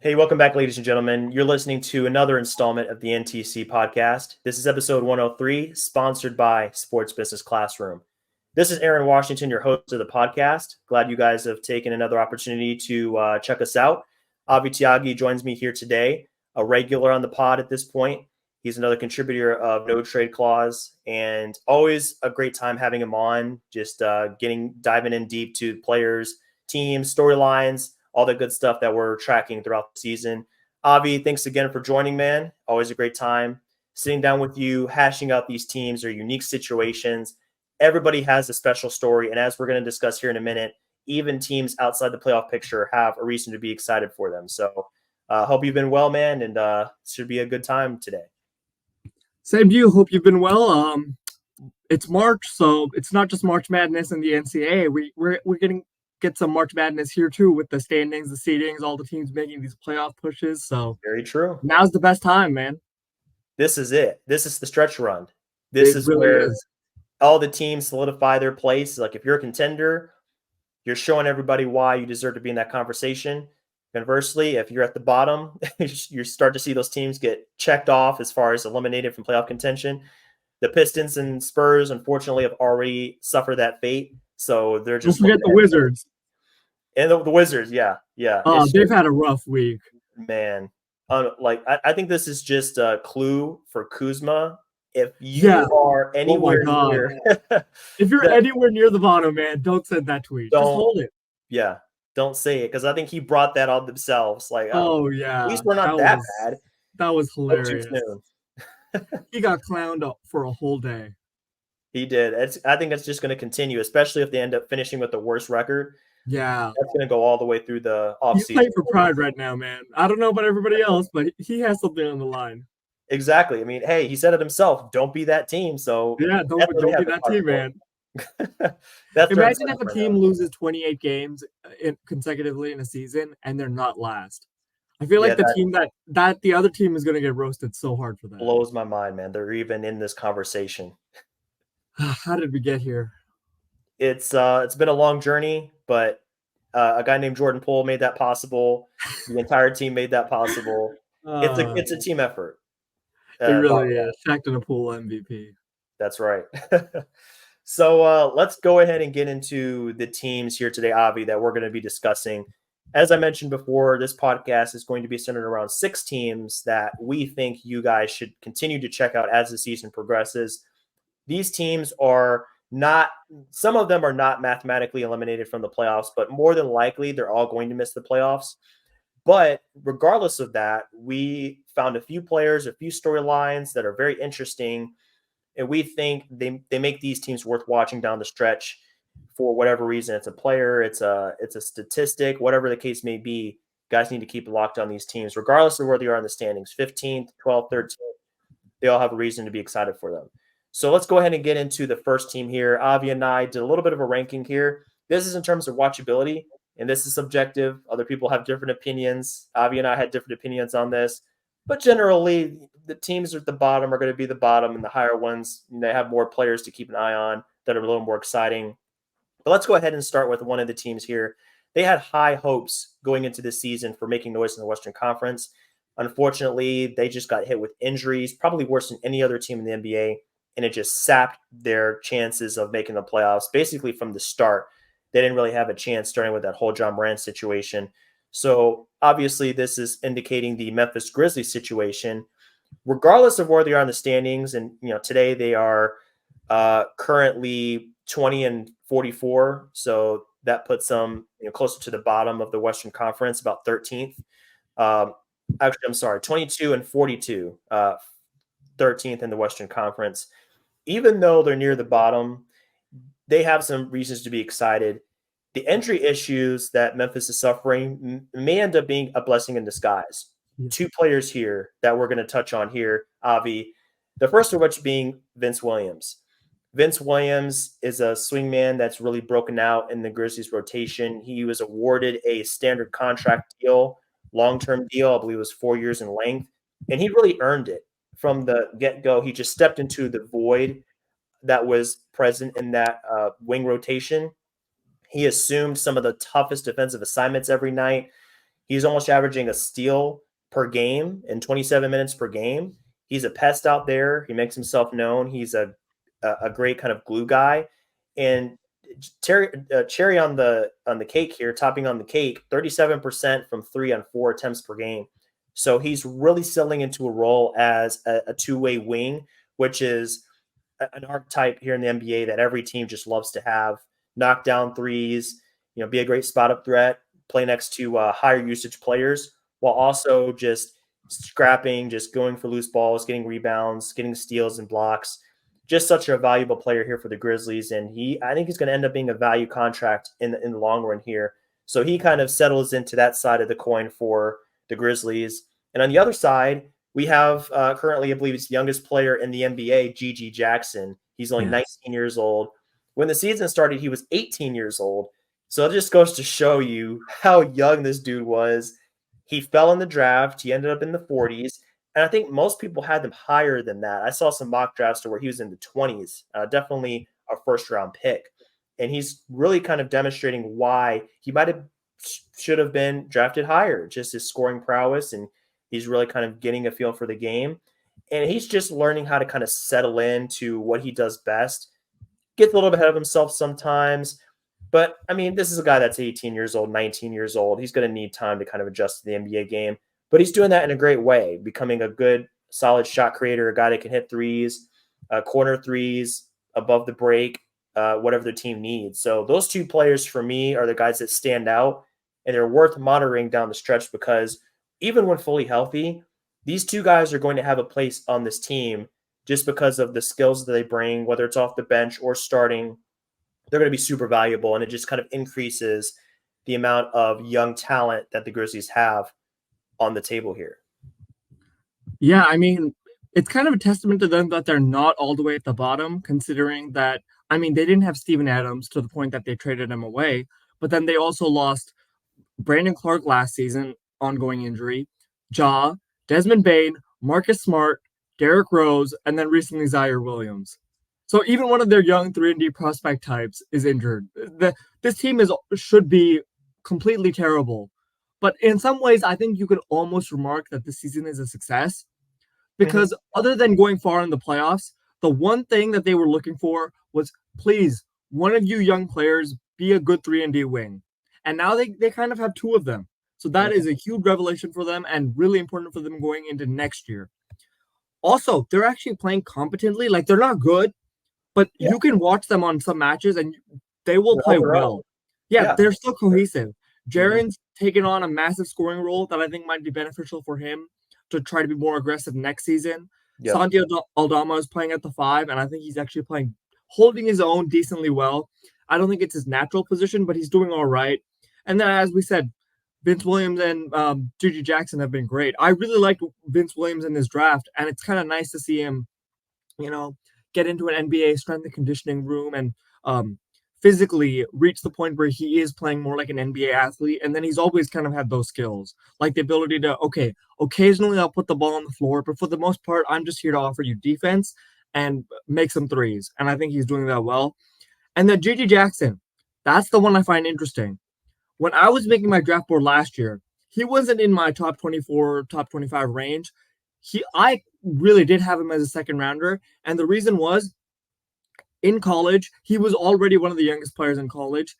Hey, welcome back, ladies and gentlemen. You're listening to another installment of the NTC podcast. This is episode 103, sponsored by Sports Business Classroom. This is Aaron Washington, your host of the podcast. Glad you guys have taken another opportunity to check us out. Avi Tyagi joins me here today, a regular on the pod at this point. He's another contributor of No Trade Clause, and always a great time having him on, just diving in deep to players, teams, storylines, all the good stuff that we're tracking throughout the season. Avi, thanks again for joining, man. Always a great time sitting down with you, hashing out these teams or unique situations. Everybody has a special story. And as we're going to discuss here in a minute, even teams outside the playoff picture have a reason to be excited for them. So hope you've been well, man, and should be a good time today. Same to you. Hope you've been well. It's March, so it's not just March Madness in the NCAA. We're getting get some March Madness here too with the standings, the seedings, all the teams making these playoff pushes. So very true. Now's the best time, man. This is it. This is the stretch run. This is really where all the teams solidify their place. Like if you're a contender, you're showing everybody why you deserve to be in that conversation. Conversely, if you're at the bottom, you start to see those teams get checked off as far as eliminated from playoff contention. The Pistons and Spurs, unfortunately, have already suffered that fate. So they're just. Don't forget the Wizards. And the Wizards, yeah. They've had a rough week. Man, I think this is just a clue for Kuzma. If you are anywhere near, if you're anywhere near the bottom, man, don't send that tweet. Just hold it. Yeah, don't say it because I think he brought that on themselves. Like, yeah, at least we're not that bad. That was hilarious. He got clowned up for a whole day. He did. I think it's just going to continue, especially if they end up finishing with the worst record. Yeah. That's going to go all the way through the offseason. He's playing for pride right now, man. I don't know about everybody else, but he has something on the line. Exactly. I mean, hey, he said it himself. Don't be that team. So yeah, don't be that team, man. Imagine if a team loses 28 games consecutively in a season and they're not last. I feel like the team that the other team is going to get roasted so hard for that. Blows my mind, man. They're even in this conversation. How did we get here? It's been a long journey, but a guy named Jordan Poole made that possible. The entire team made that possible. It's a team effort. It really is. Shaqtin' Poole MVP. That's right. So let's go ahead and get into the teams here today, Avi, that we're going to be discussing. As I mentioned before, this podcast is going to be centered around 6 teams that we think you guys should continue to check out as the season progresses. These teams are not, some of them are not mathematically eliminated from the playoffs, but more than likely they're all going to miss the playoffs. But regardless of that, we found a few players, a few storylines that are very interesting, and we think they make these teams worth watching down the stretch for whatever reason. It's a player, it's a statistic, whatever the case may be. Guys need to keep locked on these teams, regardless of where they are in the standings, 15th, 12th, 13th. They all have a reason to be excited for them. So let's go ahead and get into the first team here. Avi and I did a little bit of a ranking here. This is in terms of watchability, and this is subjective. Other people have different opinions. Avi and I had different opinions on this. But generally, the teams at the bottom are going to be the bottom, and the higher ones, they have more players to keep an eye on that are a little more exciting. But let's go ahead and start with one of the teams here. They had high hopes going into this season for making noise in the Western Conference. Unfortunately, they just got hit with injuries, probably worse than any other team in the NBA, and it just sapped their chances of making the playoffs. Basically, from the start, they didn't really have a chance, starting with that whole John Morant situation. So obviously, this is indicating the Memphis Grizzlies situation. Regardless of where they are in the standings, and today they are currently 20-44, so that puts them closer to the bottom of the Western Conference, about 13th. Actually, I'm sorry, 22-42, 13th in the Western Conference. Even though they're near the bottom, they have some reasons to be excited. The injury issues that Memphis is suffering may end up being a blessing in disguise. 2 players here that we're going to touch on here, Avi. The first of which being Vince Williams. Vince Williams is a swingman that's really broken out in the Grizzlies rotation. He was awarded a standard contract deal, long-term deal. I believe it was 4 years in length, and he really earned it from the get-go. He just stepped into the void that was present in that wing rotation. He assumed some of the toughest defensive assignments every night. He's almost averaging a steal per game in 27 minutes per game. He's a pest out there. He makes himself known. He's a great kind of glue guy. And cherry on the cake here, topping on the cake, 37% from 3 on 4 attempts per game. So he's really settling into a role as a two-way wing, which is an archetype here in the NBA that every team just loves to have. Knock down threes, be a great spot up threat, play next to higher usage players, while also just scrapping, just going for loose balls, getting rebounds, getting steals and blocks. Just such a valuable player here for the Grizzlies, and I think he's going to end up being a value contract in the long run here. So he kind of settles into that side of the coin for the Grizzlies. And on the other side, we have currently, I believe, it's the youngest player in the NBA, Gigi Jackson. He's only 19 years old. When the season started, he was 18 years old. So it just goes to show you how young this dude was. He fell in the draft. He ended up in the 40s. And I think most people had them higher than that. I saw some mock drafts where he was in the 20s, definitely a first-round pick. And he's really kind of demonstrating why he should have been drafted higher, just his scoring prowess, and he's really kind of getting a feel for the game. And he's just learning how to kind of settle into what he does best. Gets a little bit ahead of himself sometimes. But, I mean, this is a guy that's 18 years old, 19 years old. He's going to need time to kind of adjust to the NBA game. But he's doing that in a great way, becoming a good, solid shot creator, a guy that can hit threes, corner threes, above the break, whatever the team needs. So those two players for me are the guys that stand out, and they're worth monitoring down the stretch because even when fully healthy, these two guys are going to have a place on this team just because of the skills that they bring, whether it's off the bench or starting. They're going to be super valuable, and it just kind of increases the amount of young talent that the Grizzlies have on the table here. Yeah, I mean, it's kind of a testament to them that they're not all the way at the bottom, considering that, I mean, they didn't have Steven Adams to the point that they traded him away, but then they also lost Brandon Clark last season, ongoing injury, Ja, Desmond Bane, Marcus Smart, Derrick Rose, and then recently Zaire Williams. So even one of their young 3-and-D prospect types is injured. This team should be completely terrible. But in some ways, I think you could almost remark that this season is a success because other than going far in the playoffs, the one thing that they were looking for was, please, one of you young players be a good 3-and-D wing. And now they kind of have two of them. So that is a huge revelation for them and really important for them going into next year. Also, they're actually playing competently. Like, they're not good, but you can watch them on some matches and they will play well. Yeah, they're still cohesive. Jaren's taken on a massive scoring role that I think might be beneficial for him to try to be more aggressive next season. Santi Aldama is playing at the 5, and I think he's actually holding his own decently well. I don't think it's his natural position, but he's doing all right. And then, as we said, Vince Williams and Gigi Jackson have been great. I really liked Vince Williams in this draft, and it's kind of nice to see him, get into an NBA strength and conditioning room and physically reach the point where he is playing more like an NBA athlete. And then he's always kind of had those skills, like the ability to, okay, occasionally I'll put the ball on the floor, but for the most part, I'm just here to offer you defense and make some threes. And I think he's doing that well. And then Gigi Jackson, that's the one I find interesting. When I was making my draft board last year, he wasn't in my top 24, top 25 range. I really did have him as a second rounder. And the reason was, in college, he was already one of the youngest players in college.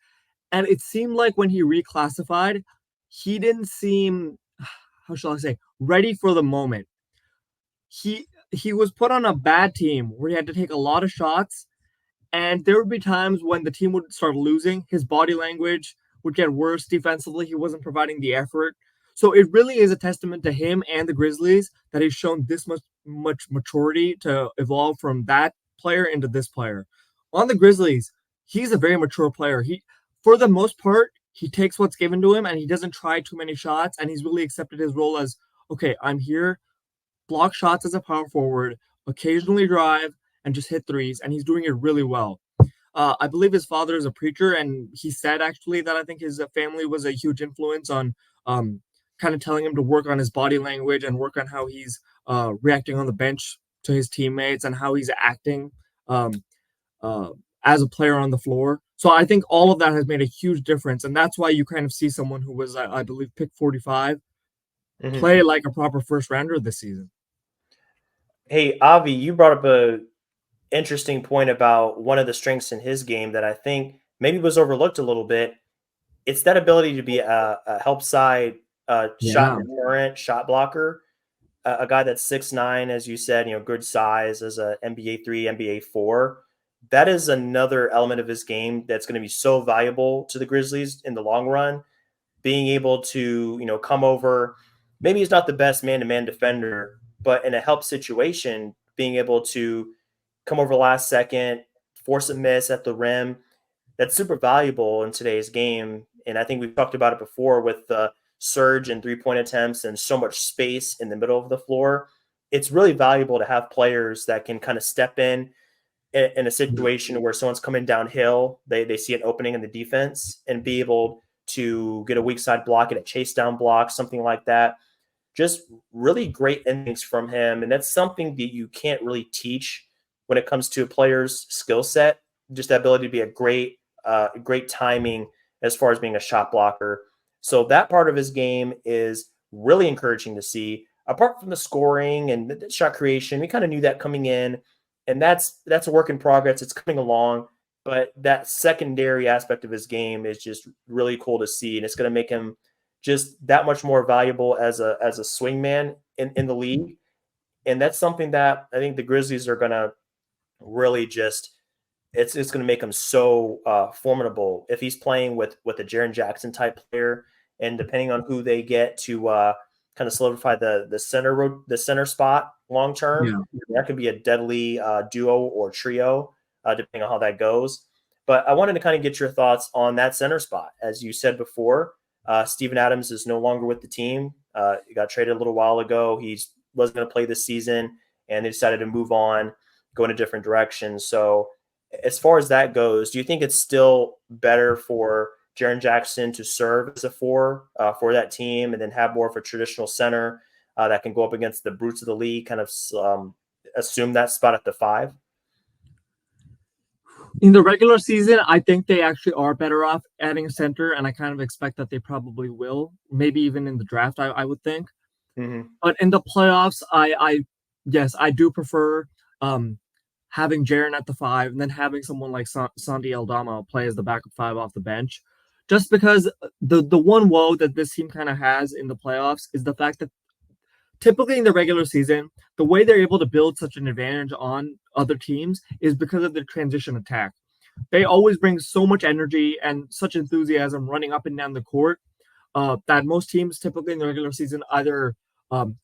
And it seemed like when he reclassified, he didn't seem, how shall I say, ready for the moment. He was put on a bad team where he had to take a lot of shots. And there would be times when the team would start losing. His body language would get worse defensively. He wasn't providing the effort. So it really is a testament to him and the Grizzlies that he's shown this much maturity to evolve from that player into this player. On the Grizzlies, he's a very mature player. For the most part, he takes what's given to him and he doesn't try too many shots, and he's really accepted his role as, okay, I'm here, block shots as a power forward, occasionally drive, and just hit threes, and he's doing it really well. I believe his father is a preacher, and he said actually that I think his family was a huge influence on kind of telling him to work on his body language and work on how he's reacting on the bench to his teammates and how he's acting as a player on the floor. So I think all of that has made a huge difference, and that's why you kind of see someone who was, I believe, pick 45 Mhm. play like a proper first rounder this season. Hey, Avi, you brought up a interesting point about one of the strengths in his game that I think maybe was overlooked a little bit. It's that ability to be a help side shot Yeah. deterrent, shot blocker. A guy that's 6'9", as you said, good size as a NBA 3, NBA 4. That is another element of his game that's going to be so valuable to the Grizzlies in the long run. Being able to, come over. Maybe he's not the best man-to-man defender, but in a help situation, being able to come over last second, force a miss at the rim, that's super valuable in today's game. And I think we've talked about it before with the surge and 3-point attempts and so much space in the middle of the floor. It's really valuable to have players that can kind of step in a situation where someone's coming downhill, they see an opening in the defense and be able to get a weak side block, get a chase down block, something like that. Just really great innings from him. And that's something that you can't really teach when it comes to a player's skill set. Just the ability to be great timing as far as being a shot blocker. So that part of his game is really encouraging to see. Apart from the scoring and the shot creation, we kind of knew that coming in, and that's a work in progress. It's coming along, but that secondary aspect of his game is just really cool to see, and it's going to make him just that much more valuable as a swingman in the league. And that's something that I think the Grizzlies are going to really just it's going to make him so formidable if he's playing with a Jaren Jackson type player, and depending on who they get to kind of solidify the center spot long term, Yeah. that could be a deadly duo or trio, depending on how that goes. But I wanted to kind of get your thoughts on that center spot. As you said before, Steven Adams is no longer with the team. He got traded a little while ago. He wasn't going to play this season, and they decided to move on, go in a different direction. So as far as that goes, do you think it's still better for Jaren Jackson to serve as a four for that team, and then have more of a traditional center that can go up against the brutes of the league, kind of assume that spot at the 5? In the regular season, I think they actually are better off adding a center, and I kind of expect that they probably will. Maybe even in the draft, I would think. Mm-hmm. But in the playoffs, yes, I do prefer um, having Jaren at the 5, and then having someone like Sandy Aldama play as the backup 5 off the bench. Just because the one woe that this team kind of has in the playoffs is the fact that typically in the regular season, the way they're able to build such an advantage on other teams is because of their transition attack. They always bring so much energy and such enthusiasm running up and down the court that most teams typically in the regular season either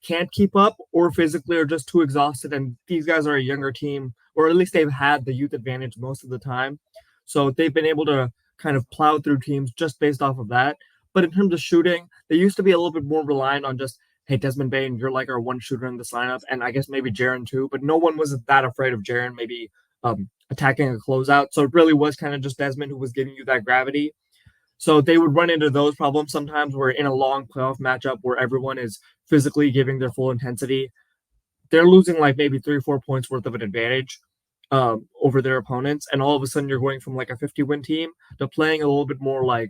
can't keep up or physically are just too exhausted. And these guys are a younger team, or at least they've had the youth advantage most of the time. So they've been able to kind of plow through teams just based off of that. But in terms of shooting, they used to be a little bit more reliant on just, hey, Desmond Bain, you're like our one shooter in this lineup. And I guess maybe Jaren too, but no one was that afraid of Jaren maybe attacking a closeout. So it really was kind of just Desmond who was giving you that gravity. So they would run into those problems sometimes where in a long playoff matchup where everyone is physically giving their full intensity, they're losing like maybe 3 or 4 points worth of an advantage over their opponents. And all of a sudden you're going from like a 50 win team to playing a little bit more like,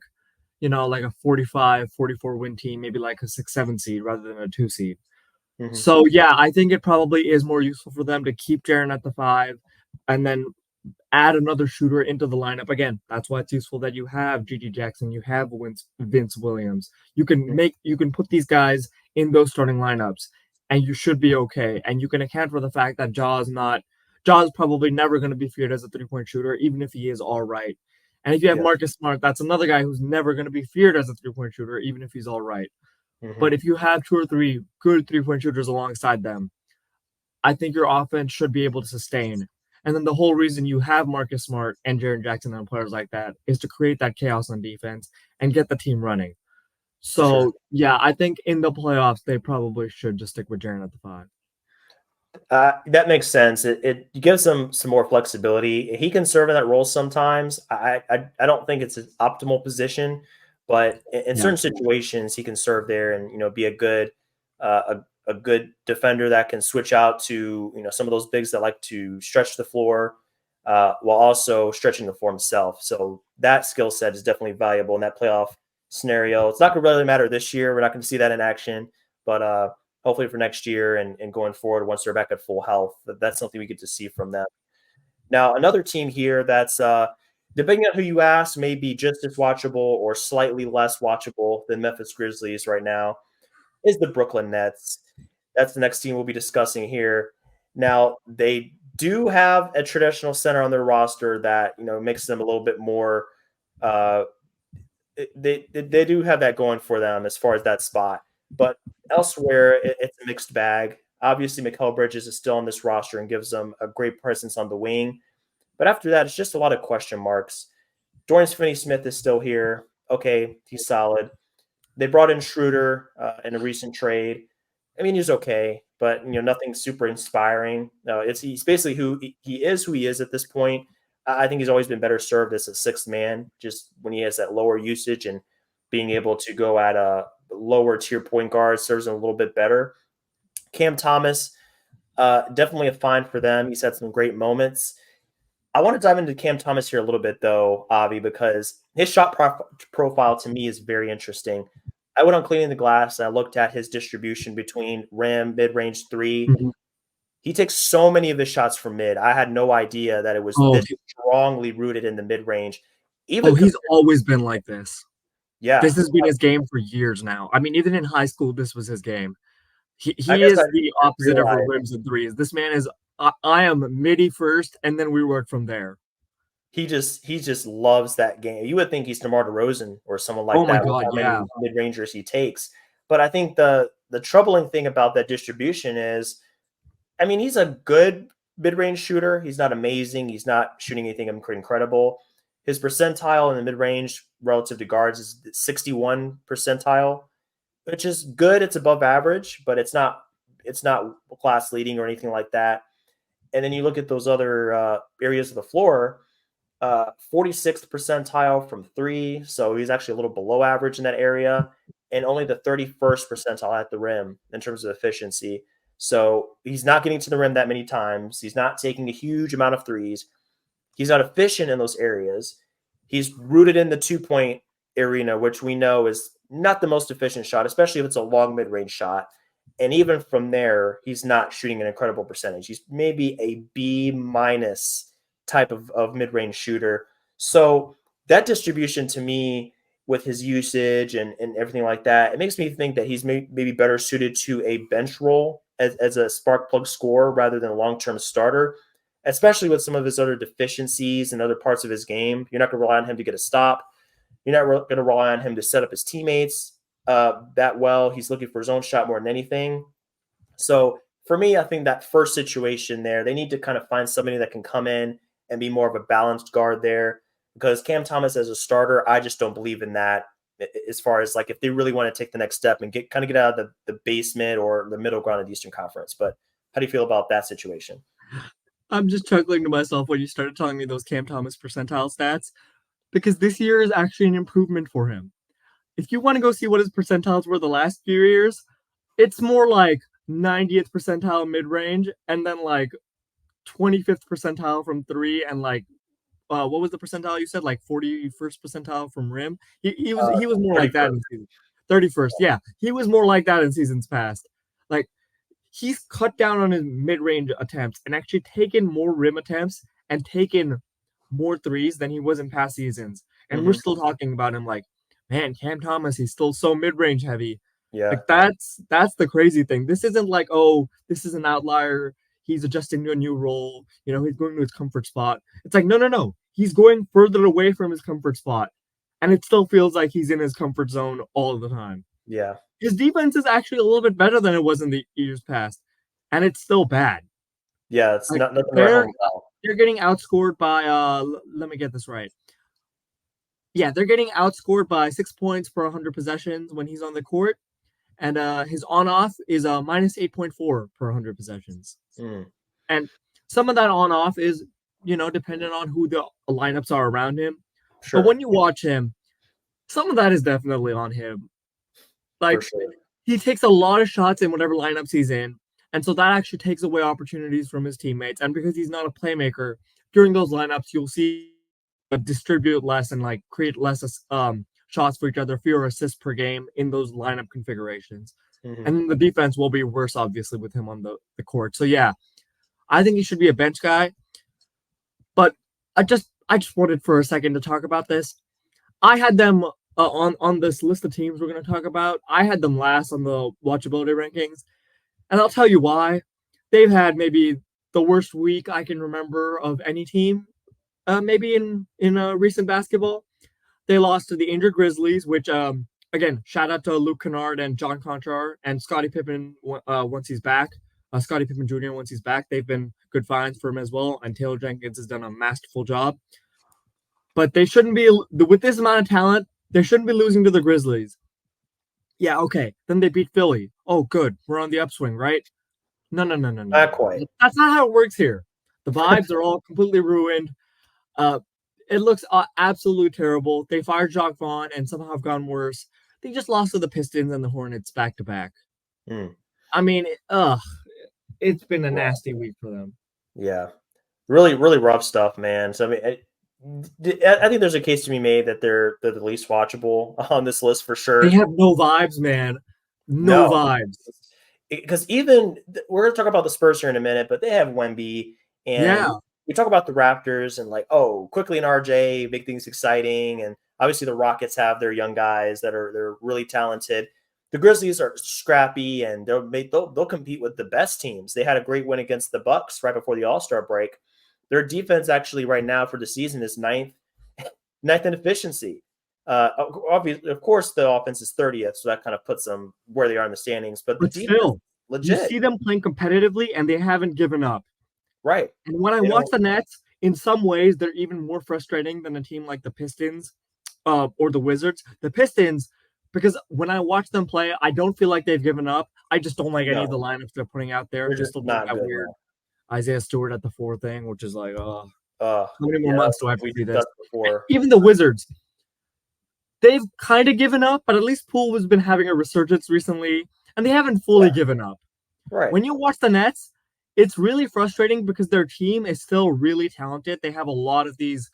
like a 45, 44 win team, maybe like a 6, 7 seed rather than a 2 seed. Mm-hmm. So yeah, I think it probably is more useful for them to keep Jaren at the 5 and then add another shooter into the lineup. Again, that's why it's useful that you have GG Jackson, you have Vince Williams. You can put these guys in those starting lineups, and you should be okay. And you can account for the fact that Jaw's probably never going to be feared as a 3-point shooter, even if he is all right. And if you have Yeah. Marcus Smart, that's another guy who's never going to be feared as a 3-point shooter, even if he's all right. Mm-hmm. But if you have 2 or 3 good 3-point shooters alongside them, I think your offense should be able to sustain. And then the whole reason you have Marcus Smart and Jaren Jackson and players like that is to create that chaos on defense and get the team running. For sure. So yeah, I think in the playoffs they probably should just stick with Jaren at the 5. That makes sense. It gives him some more flexibility. He can serve in that role sometimes. I don't think it's an optimal position, but in Yeah. certain situations he can serve there and be a good defender that can switch out to some of those bigs that like to stretch the floor. while also stretching the floor himself. So that skill set is definitely valuable in that playoff scenario. It's not going to really matter this year. We're not going to see that in action, but hopefully for next year and going forward, once they're back at full health, that's something we get to see from them. Now, another team here that's depending on who you ask, may be just as watchable or slightly less watchable than Memphis Grizzlies right now is the Brooklyn Nets. That's the next team we'll be discussing here. Now, they do have a traditional center on their roster that makes them a little bit more. Uh, they do have that going for them as far as that spot, but elsewhere it's a mixed bag. Obviously, Mikal Bridges is still on this roster and gives them a great presence on the wing, but after that, it's just a lot of question marks. Dorian Finney-Smith is still here. Okay, he's solid. They brought in Schroeder in a recent trade. I mean, he's okay, but nothing super inspiring. He's basically who he is at this point. I think he's always been better served as a sixth man, just when he has that lower usage and being able to go at a lower tier point guard serves him a little bit better. Cam Thomas, definitely a find for them. He's had some great moments. I want to dive into Cam Thomas here a little bit, though, Avi, because his shot profile to me is very interesting. I went on Cleaning the Glass and I looked at his distribution between rim, mid-range 3. Mm-hmm. He takes so many of his shots from mid. I had no idea that it was this strongly rooted in the mid-range. He's always been like this. Yeah. This has been his game for years now. I mean, even in high school, this was his game. He is the opposite of rims and threes. This man is, I am midi first, and then we work from there. He just loves that game. You would think he's DeMar DeRozan or someone like that. Oh my God, yeah. Mid-rangers he takes. But I think the troubling thing about that distribution is, I mean, he's a good mid-range shooter. He's not amazing. He's not shooting anything incredible. His percentile in the mid-range relative to guards is 61 percentile, which is good. It's above average, but it's not class leading or anything like that. And then you look at those other areas of the floor, 46th percentile from 3. So he's actually a little below average in that area, and only the 31st percentile at the rim in terms of efficiency. So he's not getting to the rim that many times. He's not taking a huge amount of threes. He's not efficient in those areas. He's rooted in the 2-point arena, which we know is not the most efficient shot, especially if it's a long mid-range shot. And even from there, he's not shooting an incredible percentage. He's maybe a B- type of mid-range shooter. So that distribution to me, with his usage and everything like that, it makes me think that he's maybe better suited to a bench role as a spark plug scorer rather than a long-term starter, especially with some of his other deficiencies and other parts of his game. You're not going to rely on him to get a stop. You're not going to rely on him to set up his teammates that well. He's looking for his own shot more than anything. So for me, I think that first situation there, they need to kind of find somebody that can come in and be more of a balanced guard there, because Cam Thomas as a starter, I just don't believe in that, as far as like if they really want to take the next step and get out of the basement or the middle ground of the Eastern Conference. But how do you feel about that situation? I'm just chuckling to myself when you started telling me those Cam Thomas percentile stats, because this year is actually an improvement for him. If you want to go see what his percentiles were the last few years, it's more like 90th percentile mid-range, and then like 25th percentile from 3, and like what was the percentile you said? Like 41st percentile from rim. He was more 31st. Like that in season 31st. Yeah, he was more like that in seasons past. Like he's cut down on his mid-range attempts and actually taken more rim attempts and taken more threes than he was in past seasons. And we're still talking about him like, man, Cam Thomas, he's still so mid-range heavy. Yeah, like that's the crazy thing. This isn't like, oh, this is an outlier. He's adjusting to a new role. He's going to his comfort spot. It's like, no. He's going further away from his comfort spot. And it still feels like he's in his comfort zone all the time. Yeah. His defense is actually a little bit better than it was in the years past. And it's still bad. Yeah, it's like, nothing. They're getting outscored by, let me get this right. Yeah, they're getting outscored by 6 points per 100 possessions when he's on the court. And his on-off is minus 8.4 per 100 possessions. And some of that on-off is, dependent on who the lineups are around him. Sure. But when you watch him, some of that is definitely on him. Like, he takes a lot of shots in whatever lineups he's in. And so that actually takes away opportunities from his teammates. And because he's not a playmaker, during those lineups, you'll see distribute less and like create less shots for each other, fewer assists per game in those lineup configurations. Mm-hmm. And then the defense will be worse, obviously, with him on the court. So yeah, I think he should be a bench guy. But I just wanted for a second to talk about this. I had them on this list of teams we're going to talk about. I had them last on the watchability rankings, and I'll tell you why. They've had maybe the worst week I can remember of any team, maybe in recent basketball. They lost to the injured Grizzlies, which again, shout out to Luke Kennard and John Conchar and Scottie Pippen once he's back. Scottie Pippen Jr. once he's back, they've been good finds for him as well, and Taylor Jenkins has done a masterful job. But they shouldn't be, with this amount of talent, they shouldn't be losing to the Grizzlies. Yeah, okay. Then they beat Philly. Oh, good. We're on the upswing, right? No. Not quite. That's not how it works here. The vibes are all completely ruined. It looks absolutely terrible. They fired Jacques Vaughn and somehow have gone worse. They just lost to the Pistons and the Hornets back to back. I mean, it's been a nasty week for them. Yeah, really, really rough stuff, man. So I mean, I think there's a case to be made that they're the least watchable on this list for sure. They have no vibes, man. No vibes. Because even we're going to talk about the Spurs here in a minute, but they have Wemby, and we talk about the Raptors and like, oh, quickly and RJ make things exciting, and obviously the Rockets have their young guys they're really talented. The Grizzlies are scrappy, and they'll compete with the best teams. They had a great win against the Bucks right before the All-Star break. Their defense actually right now for the season is ninth in efficiency. Obviously, of course, the offense is 30th, so that kind of puts them where they are in the standings. But the defense, still, legit. You see them playing competitively, and they haven't given up. Right. And when I watch the Nets, in some ways, they're even more frustrating than a team like the Pistons or the Wizards. The Pistons, because when I watch them play, I don't feel like they've given up. I just don't like any of the lineups they're putting out there. They're just just not that good weird Isaiah Stewart at the 4 thing, which is like, how many more months do I have to see this? Before. Even the Wizards, they've kind of given up, but at least Poole has been having a resurgence recently, and they haven't fully given up. Right. When you watch the Nets, it's really frustrating because their team is still really talented. They have a lot of these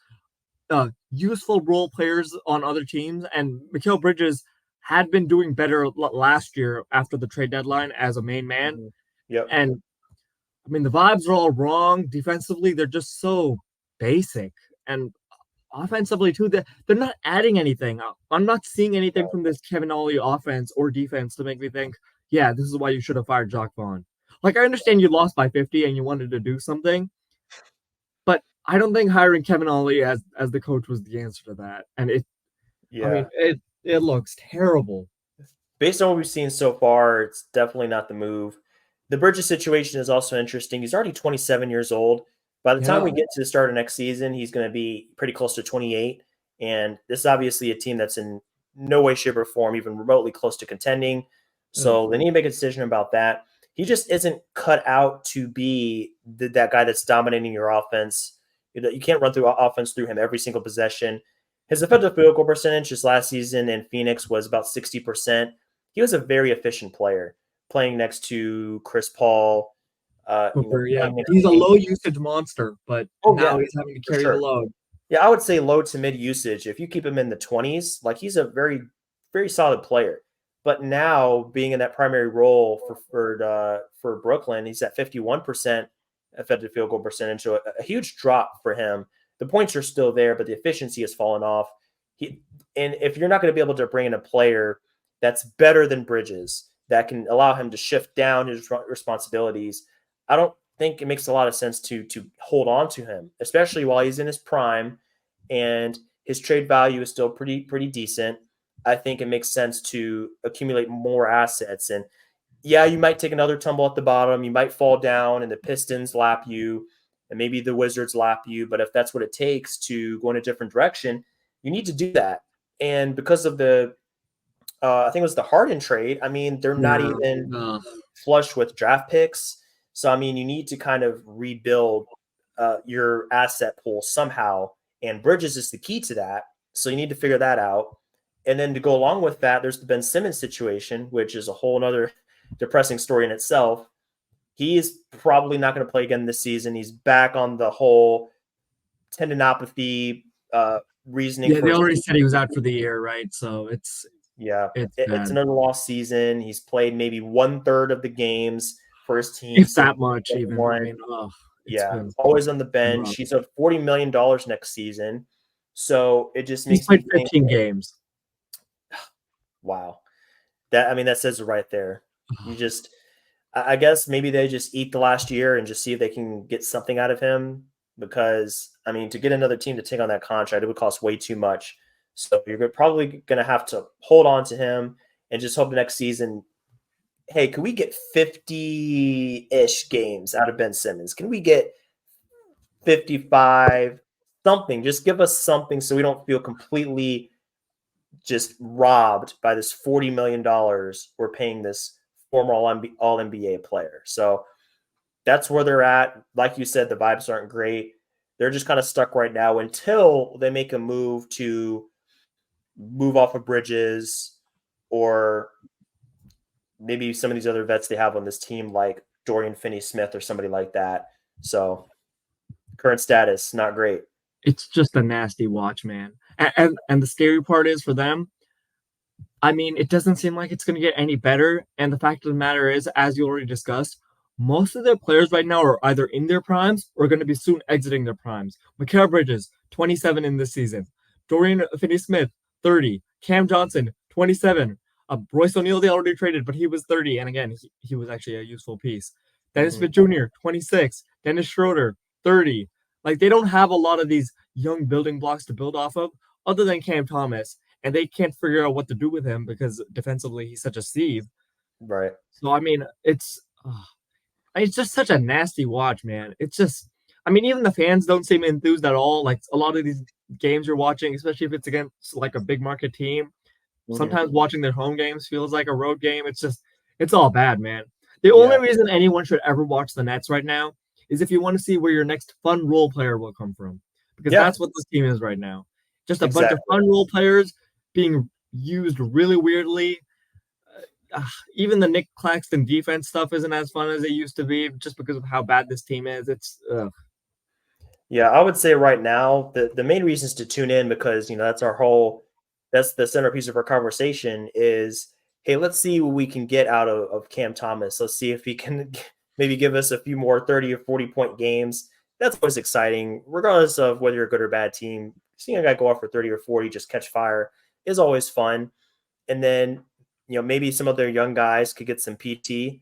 useful role players on other teams, and Mikal Bridges had been doing better last year after the trade deadline as a main man. Mm-hmm. Yep. And I mean, the vibes are all wrong. Defensively, they're just so basic. And offensively, too, they're not adding anything. I'm not seeing anything from this Kevin Ollie offense or defense to make me think, yeah, this is why you should have fired Jacques Vaughn. Like, I understand you lost by 50 and you wanted to do something, but I don't think hiring Kevin Ollie as the coach was the answer to that. And I mean, it looks terrible. Based on what we've seen so far, it's definitely not the move. The Bridges situation is also interesting. He's already 27 years old. By the time we get to the start of next season, he's going to be pretty close to 28. And this is obviously a team that's in no way, shape, or form even remotely close to contending. So they need to make a decision about that. He just isn't cut out to be that guy that's dominating your offense. You can't run through offense through him every single possession. His effective field goal percentage just last season in Phoenix was about 60%. He was a very efficient player playing next to Chris Paul. He's a low usage monster, but now he's having to carry the load. Yeah, I would say low to mid usage. If you keep him in the 20s, like he's a very, very solid player. But now being in that primary role for Brooklyn, he's at 51% effective field goal percentage, so a huge drop for him. The points are still there, but the efficiency has fallen off. And if you're not going to be able to bring in a player that's better than Bridges, that can allow him to shift down his responsibilities, I don't think it makes a lot of sense to hold on to him, especially while he's in his prime and his trade value is still pretty decent. I think it makes sense to accumulate more assets. And yeah, you might take another tumble at the bottom. You might fall down and the Pistons lap you and maybe the Wizards lap you. But if that's what it takes to go in a different direction, you need to do that. And because of the, I think it was the Harden trade, I mean, they're not even flush with draft picks. So, I mean, you need to kind of rebuild your asset pool somehow. And Bridges is the key to that. So you need to figure that out. And then to go along with that, there's the Ben Simmons situation, which is a whole other depressing story in itself. He is probably not going to play again this season. He's back on the whole tendinopathy reasoning Yeah, for they his already said he was out for the year, right? So it's it's bad. another lost season. He's played maybe 1/3 of the games for his team If since that much, even. I 21. mean, it's Yeah, been always on the bench. rough. He's owed $40 million next season. So it just He's makes me played think, 15 games. wow. That says it right there. You just I guess maybe they just eat the last year and just see if they can get something out of him because I mean to get another team to take on that contract, it would cost way too much. So you're probably going to have to hold on to him and just hope the next season, hey, can we get 50-ish games out of Ben Simmons? Can we get 55, something? Just give us something so we don't feel completely just robbed by this $40 million we're paying this former All NBA player. So that's where they're at. Like you said, the vibes aren't great. They're just kind of stuck right now until they make a move to move off of Bridges or maybe some of these other vets they have on this team, like Dorian Finney-Smith or somebody like that. So current status, not great. It's just a nasty watch, man. And the scary part is for them, I mean, it doesn't seem like it's going to get any better. And the fact of the matter is, as you already discussed, most of their players right now are either in their primes or going to be soon exiting their primes. Mikal Bridges, 27 in this season. Dorian Finney-Smith, 30. Cam Johnson, 27. Royce O'Neal, they already traded, but he was 30. And again, he was actually a useful piece. Dennis Smith Jr., 26. Dennis Schroeder, 30. Like, they don't have a lot of these young building blocks to build off of, other than Cam Thomas, and they can't figure out what to do with him because defensively he's such a sieve. Right. So I mean, it's just such a nasty watch, man. It's just, I mean, even the fans don't seem enthused at all. Like a lot of these games you're watching, especially if it's against like a big market team, Mm-hmm. sometimes watching their home games feels like a road game. It's all bad, man. The only Yeah. reason anyone should ever watch the Nets right now is if you want to see where your next fun role player will come from, because Yeah. that's what this team is right now. Just a bunch of Exactly. fun role players being used really weirdly. Even the Nick Claxton defense stuff isn't as fun as it used to be, just because of how bad this team is. Yeah, I would say right now the main reasons to tune in because that's the centerpiece of our conversation is hey, let's see what we can get out of Cam Thomas. Let's see if he can maybe give us a few more 30 or 40-point games. That's always exciting, regardless of whether you're a good or bad team. Seeing a guy go off for 30 or 40, just catch fire is always fun. And then, maybe some of their young guys could get some PT.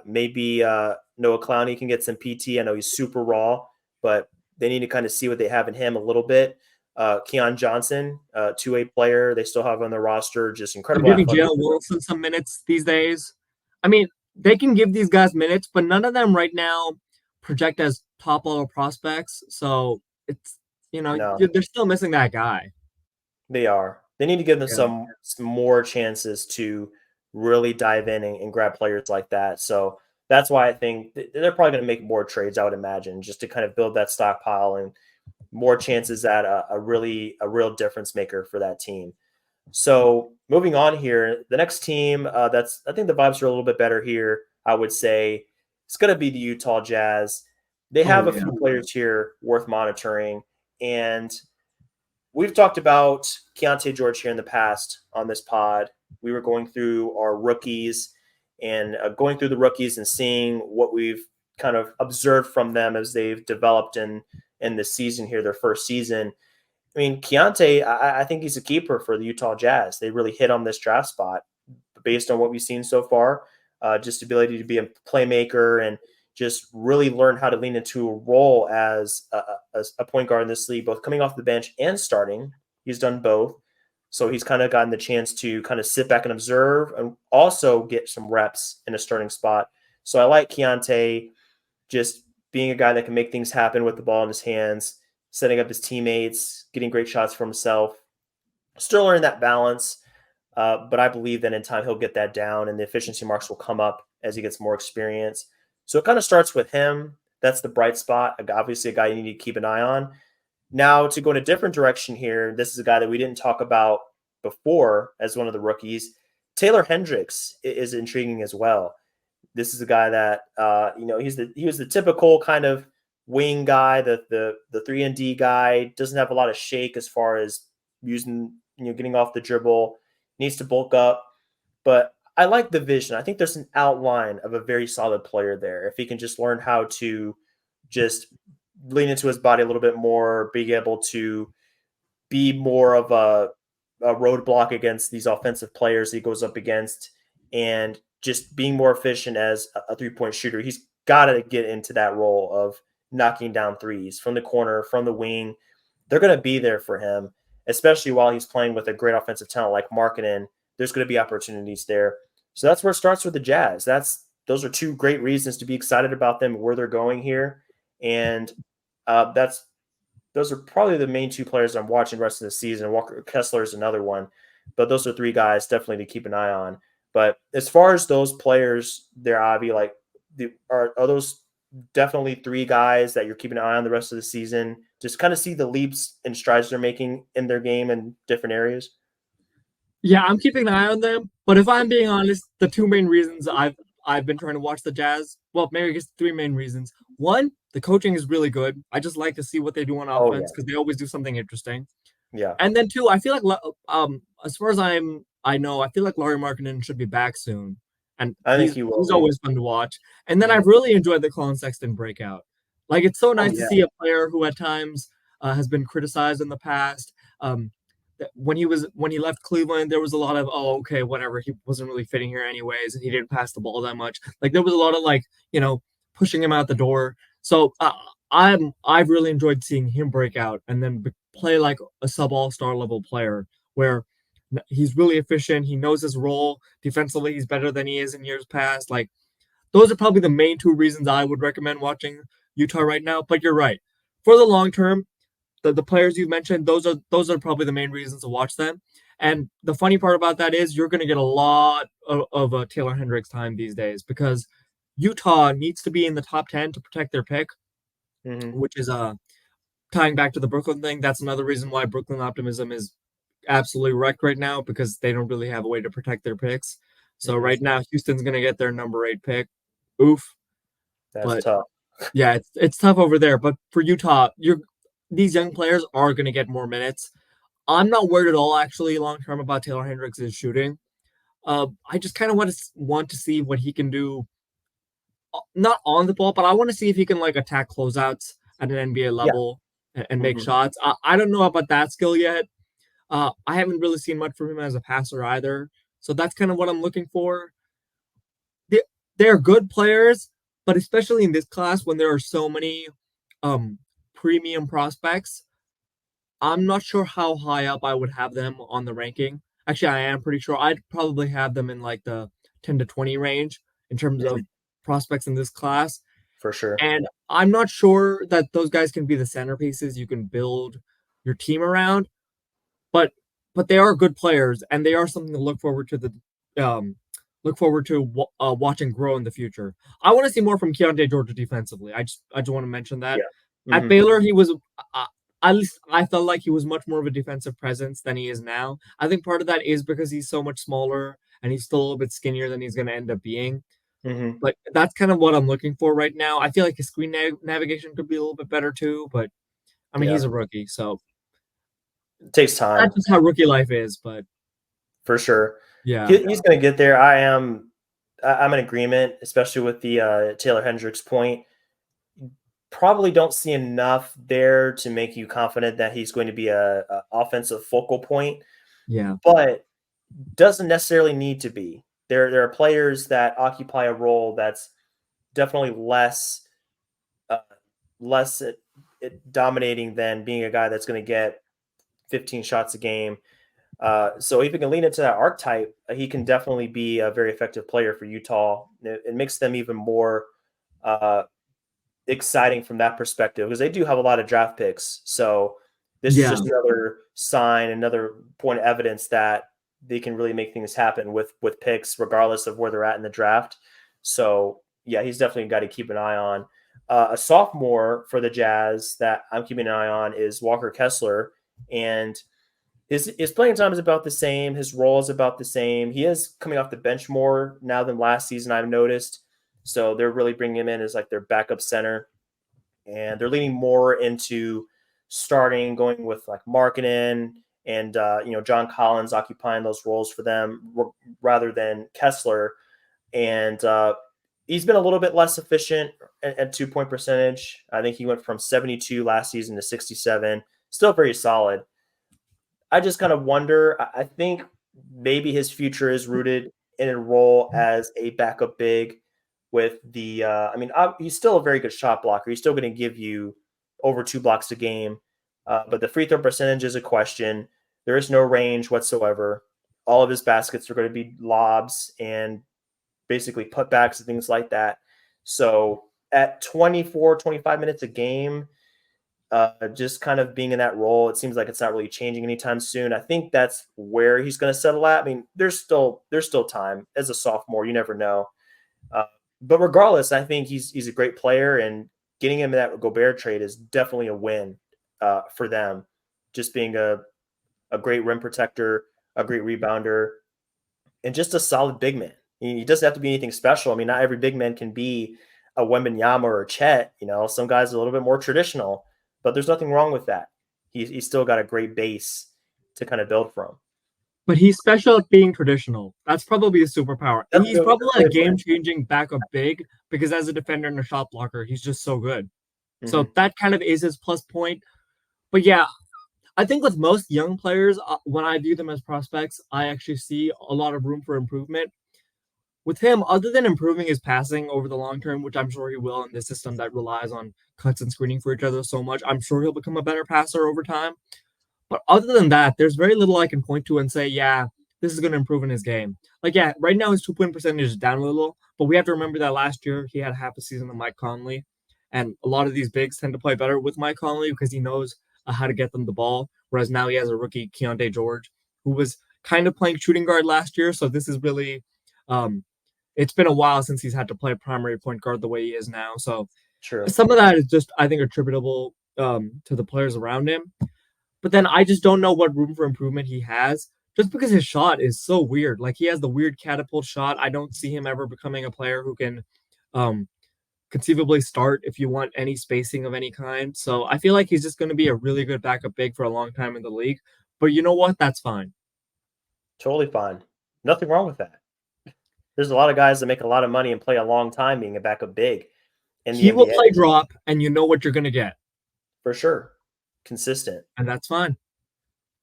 Maybe Noah Clowney can get some PT. I know he's super raw, but they need to kind of see what they have in him a little bit. Keon Johnson, two-way player, they still have on their roster, just They're incredible giving athletic. Jalen Wilson some minutes these days. I mean, they can give these guys minutes, but none of them right now project as top level prospects. So it's No, they're still missing that guy. they are. They need to give them Yeah. some more chances to really dive in and grab players like that. So that's why I think they're probably going to make more trades, I would imagine, just to kind of build that stockpile and more chances at a real difference maker for that team. So moving on here, the next team I think the vibes are a little bit better here. I would say it's going to be the Utah Jazz. They Oh have a yeah. few players here worth monitoring, and we've talked about Keontae George here in the past on this pod. We were going through our rookies and going through the rookies and seeing what we've kind of observed from them as they've developed in the season here, their first season. I mean, Keontae, I think he's a keeper for the Utah Jazz. They really hit on this draft spot based on what we've seen so far. Just ability to be a playmaker and just really learn how to lean into a role as a point guard in this league, both coming off the bench and starting. He's done both. So he's kind of gotten the chance to kind of sit back and observe and also get some reps in a starting spot. So I like Keontae just being a guy that can make things happen with the ball in his hands, setting up his teammates, getting great shots for himself. Still learning that balance, but I believe that in time he'll get that down and the efficiency marks will come up as he gets more experience. So it kind of starts with him. That's the bright spot. Obviously, a guy you need to keep an eye on. Now, to go in a different direction here, this is a guy that we didn't talk about before as one of the rookies. Taylor Hendricks is intriguing as well. This is a guy that he was the typical kind of wing guy, the 3-and-D guy, doesn't have a lot of shake as far as using, getting off the dribble, needs to bulk up. But I like the vision. I think there's an outline of a very solid player there. If he can just learn how to just lean into his body a little bit more, be able to be more of a roadblock against these offensive players he goes up against, and just being more efficient as a 3-point shooter. He's got to get into that role of knocking down threes from the corner, from the wing. They're going to be there for him, especially while he's playing with a great offensive talent like Markkanen. There's going to be opportunities there. So that's where it starts with the Jazz. Those are two great reasons to be excited about them, where they're going here. And those are probably the main two players I'm watching the rest of the season. Walker Kessler is another one, but those are three guys definitely to keep an eye on. But as far as those players, they're Avi, like, are those definitely three guys that you're keeping an eye on the rest of the season? Just kind of see the leaps and strides they're making in their game in different areas. Yeah, I'm keeping an eye on them. But if I'm being honest, the two main reasons I've been trying to watch the Jazz, well, maybe I guess three main reasons. One, the coaching is really good. I just like to see what they do on Oh yeah, offense because they always do something interesting. yeah. And then two, I feel like as far as I know, I feel like Laurie Markkinen should be back soon, and I think he will he's be. always fun to watch. And then Mhm. I've really enjoyed the Colin Sexton breakout. Like it's so Oh nice to yeah, see a player who at times has been criticized in the past. When he left Cleveland, there was a lot of okay, whatever. He wasn't really fitting here anyways, and he didn't pass the ball that much. Like there was a lot of pushing him out the door. So I've really enjoyed seeing him break out and then play like a sub all-star level player where he's really efficient. He knows his role defensively. He's better than he is in years past. Like those are probably the main two reasons I would recommend watching Utah right now. But you're right. For the long term, the players you've mentioned, those are probably the main reasons to watch them. And the funny part about that is you're going to get a lot of Taylor Hendricks time these days because Utah needs to be in the top 10 to protect their pick, hmm which is tying back to the Brooklyn thing. That's another reason why Brooklyn optimism is absolutely wrecked right now because they don't really have a way to protect their picks. So hmm right now, Houston's going to get their number 8 pick. Oof. That's But tough. yeah, it's tough over there. But for Utah, these young players are going to get more minutes. I'm not worried at all, actually, long term about Taylor Hendricks' shooting. I just kind of want to see what he can do, not on the ball, but I want to see if he can like attack closeouts at an NBA Yeah. level and make hmm shots. I don't know about that skill yet. I haven't really seen much from him as a passer either, so that's kind of what I'm looking for. They, they're good players, but especially in this class when there are so many um, premium prospects, I'm not sure how high up I would have them on the ranking. Actually, I am pretty sure I'd probably have them in like the 10 to 20 range in terms of prospects in this class. For sure. And I'm not sure that those guys can be the centerpieces you can build your team around, but they are good players and they are something to um watching grow in the future. I want to see more from Keontae Georgia defensively. I just want to mention that. Yeah. At hmm Baylor, he was at least I felt like he was much more of a defensive presence than he is now. I think part of that is because he's so much smaller and he's still a little bit skinnier than he's going to end up being. hmm But that's kind of what I'm looking for right now. I feel like his screen navigation could be a little bit better too. But I mean, Yeah. he's a rookie, so It takes that's time. just how rookie life is. But For sure. yeah, He's going to get there. I'm in agreement, especially with the Taylor Hendricks point. Probably don't see enough there to make you confident that he's going to be a offensive focal point, yeah, but doesn't necessarily need to be. There are players that occupy a role that's definitely uh, less dominating than being a guy that's going to get 15 shots a game. So if he can lean into that archetype, he can definitely be a very effective player for Utah. It makes them even more uh, exciting from that perspective because they do have a lot of draft picks. So this is yeah, just another sign, another point of evidence that they can really make things happen with picks, regardless of where they're at in the draft. So yeah, he's definitely got to keep an eye on. A sophomore for the Jazz that I'm keeping an eye on is Walker Kessler, and his playing time is about the same. His role is about the same. He is coming off the bench more now than last season, I've noticed. So they're really bringing him in as like their backup center. and they're leaning more into starting, going with like Markkanen and John Collins occupying those roles for them rather than Kessler. And he's been a little bit less efficient at 2-point percentage. I think he went from 72 last season to 67. Still very solid. I just kind of wonder. I think maybe his future is rooted in a role as a backup big with the. He's still a very good shot blocker. He's still going to give you over 2 blocks a game, but the free throw percentage is a question. There is no range whatsoever. All of his baskets are going to be lobs and basically putbacks and things like that. So at 24, 25 minutes a game, just kind of being in that role, it seems like it's not really changing anytime soon. I think that's where he's going to settle at. I mean, there's still time as a sophomore. You never know. But regardless, I think he's a great player, and getting him in that Gobert trade is definitely a win for them. Just being a great rim protector, a great rebounder, and just a solid big man. He doesn't have to be anything special. I mean, not every big man can be a Wembanyama or a Chet. Some guys are a little bit more traditional, but there's nothing wrong with that. He's still got a great base to kind of build from. But he's special at being traditional. That's probably a superpower. And he's probably a game-changing backup big because as a defender and a shot blocker, he's just so good. Mm-hmm. So that kind of is his plus point. But yeah, I think with most young players, when I view them as prospects, I actually see a lot of room for improvement. With him, other than improving his passing over the long term, which I'm sure he will in this system that relies on cuts and screening for each other so much, I'm sure he'll become a better passer over time. But other than that, there's very little I can point to and say, yeah, this is going to improve in his game. Like, yeah, right now his 2-point percentage is down a little, but we have to remember that last year he had half a season of Mike Conley. And a lot of these bigs tend to play better with Mike Conley because he knows how to get them the ball. Whereas now he has a rookie, Keontae George, who was kind of playing shooting guard last year. So this is really, it's been a while since he's had to play primary point guard the way he is now. So some of that is just, I think, attributable to the players around him. But then I just don't know what room for improvement he has just because his shot is so weird. Like, he has the weird catapult shot. I don't see him ever becoming a player who can conceivably start if you want any spacing of any kind. So I feel like he's just going to be a really good backup big for a long time in the league. But you know what? That's fine. Totally fine. Nothing wrong with that. There's a lot of guys that make a lot of money and play a long time being a backup big. He will play drop, and you know what you're going to get. For sure. Consistent. And that's fine.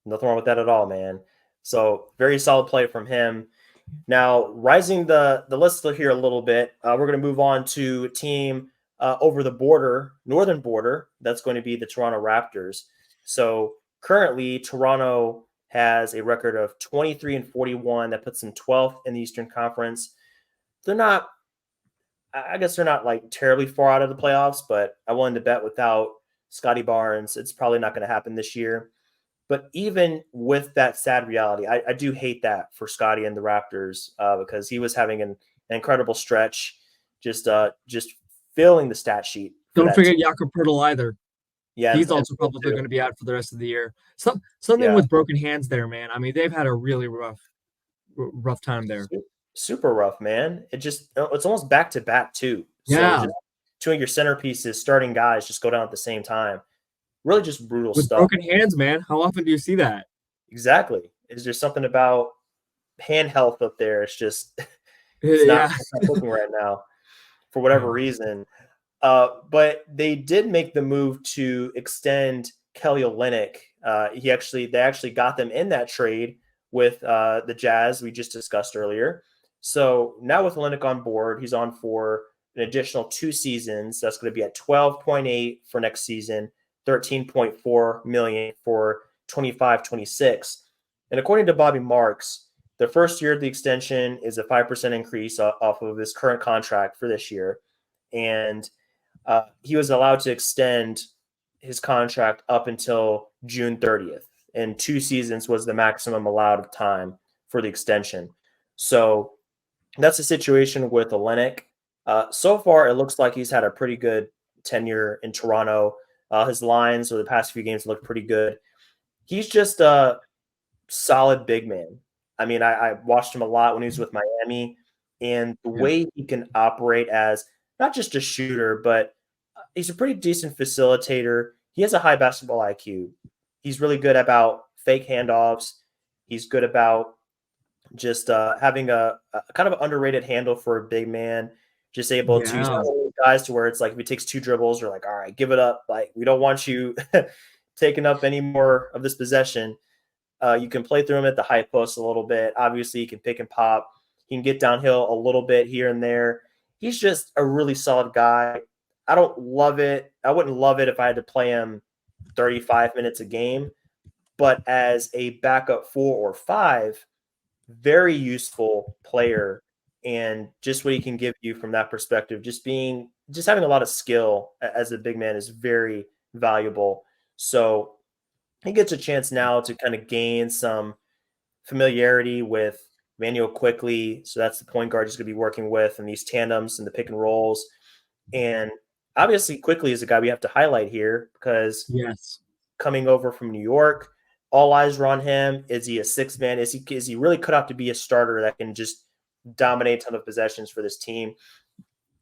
Nothing wrong with that at all, man. So very solid play from him. Now, rising the list here a little bit, we're going to move on to a team over the border, northern border. That's going to be the Toronto Raptors. So currently, Toronto has a record of 23-41. That puts them 12th in the Eastern Conference. I guess they're not like terribly far out of the playoffs, but I wanted to bet without Scotty Barnes, it's probably not going to happen this year. But even with that sad reality, I do hate that for Scotty and the Raptors because he was having an incredible stretch, just filling the stat sheet. Don't forget Jakob Poeltl either. Yeah, he's also probably going to be out for the rest of the year. Something with broken hands there, man. I mean, they've had a really rough time there. Super rough, man. It's almost back to back too. Yeah, so just two of your centerpieces, starting guys, just go down at the same time. Really just brutal with stuff. Broken hands, man. How often do you see that? Exactly. Is there something about hand health up there? It's just it's not cooking right now for whatever reason. But they did make the move to extend Kelly Olynyk. They actually got them in that trade with the Jazz we just discussed earlier. So now with Olynyk on board, he's on for an additional 2 seasons. That's going to be at 12.8 for next season, 13.4 million for 25-26. And according to Bobby Marks, the first year of the extension is a 5% increase off of his current contract for this year. And he was allowed to extend his contract up until June 30th. And 2 seasons was the maximum allowed time for the extension. So that's the situation with Olynyk. So far, it looks like he's had a pretty good tenure in Toronto. His lines over the past few games look pretty good. He's just a solid big man. I mean, I watched him a lot when he was with Miami, and the way he can operate as not just a shooter, but he's a pretty decent facilitator. He has a high basketball IQ. He's really good about fake handoffs. He's good about just having a kind of underrated handle for a big man. Just able to, he's Yeah. one of those guys to where it's like if he takes 2 dribbles, you're like, all right, give it up. Like we don't want you taking up any more of this possession. You can play through him at the high post a little bit. Obviously, he can pick and pop. He can get downhill a little bit here and there. He's just a really solid guy. I don't love it. I wouldn't love it if I had to play him 35 minutes a game, but as a backup 4 or 5, very useful player. And just what he can give you from that perspective, just having a lot of skill as a big man is very valuable. So he gets a chance now to kind of gain some familiarity with Manuel quickly. So that's the point guard he's going to be working with and these tandems and the pick and rolls. And obviously, quickly is a guy we have to highlight here because Yes. coming over from New York, all eyes are on him. Is he a sixth man? Is he really cut out to be a starter that can just dominate a ton of possessions for this team?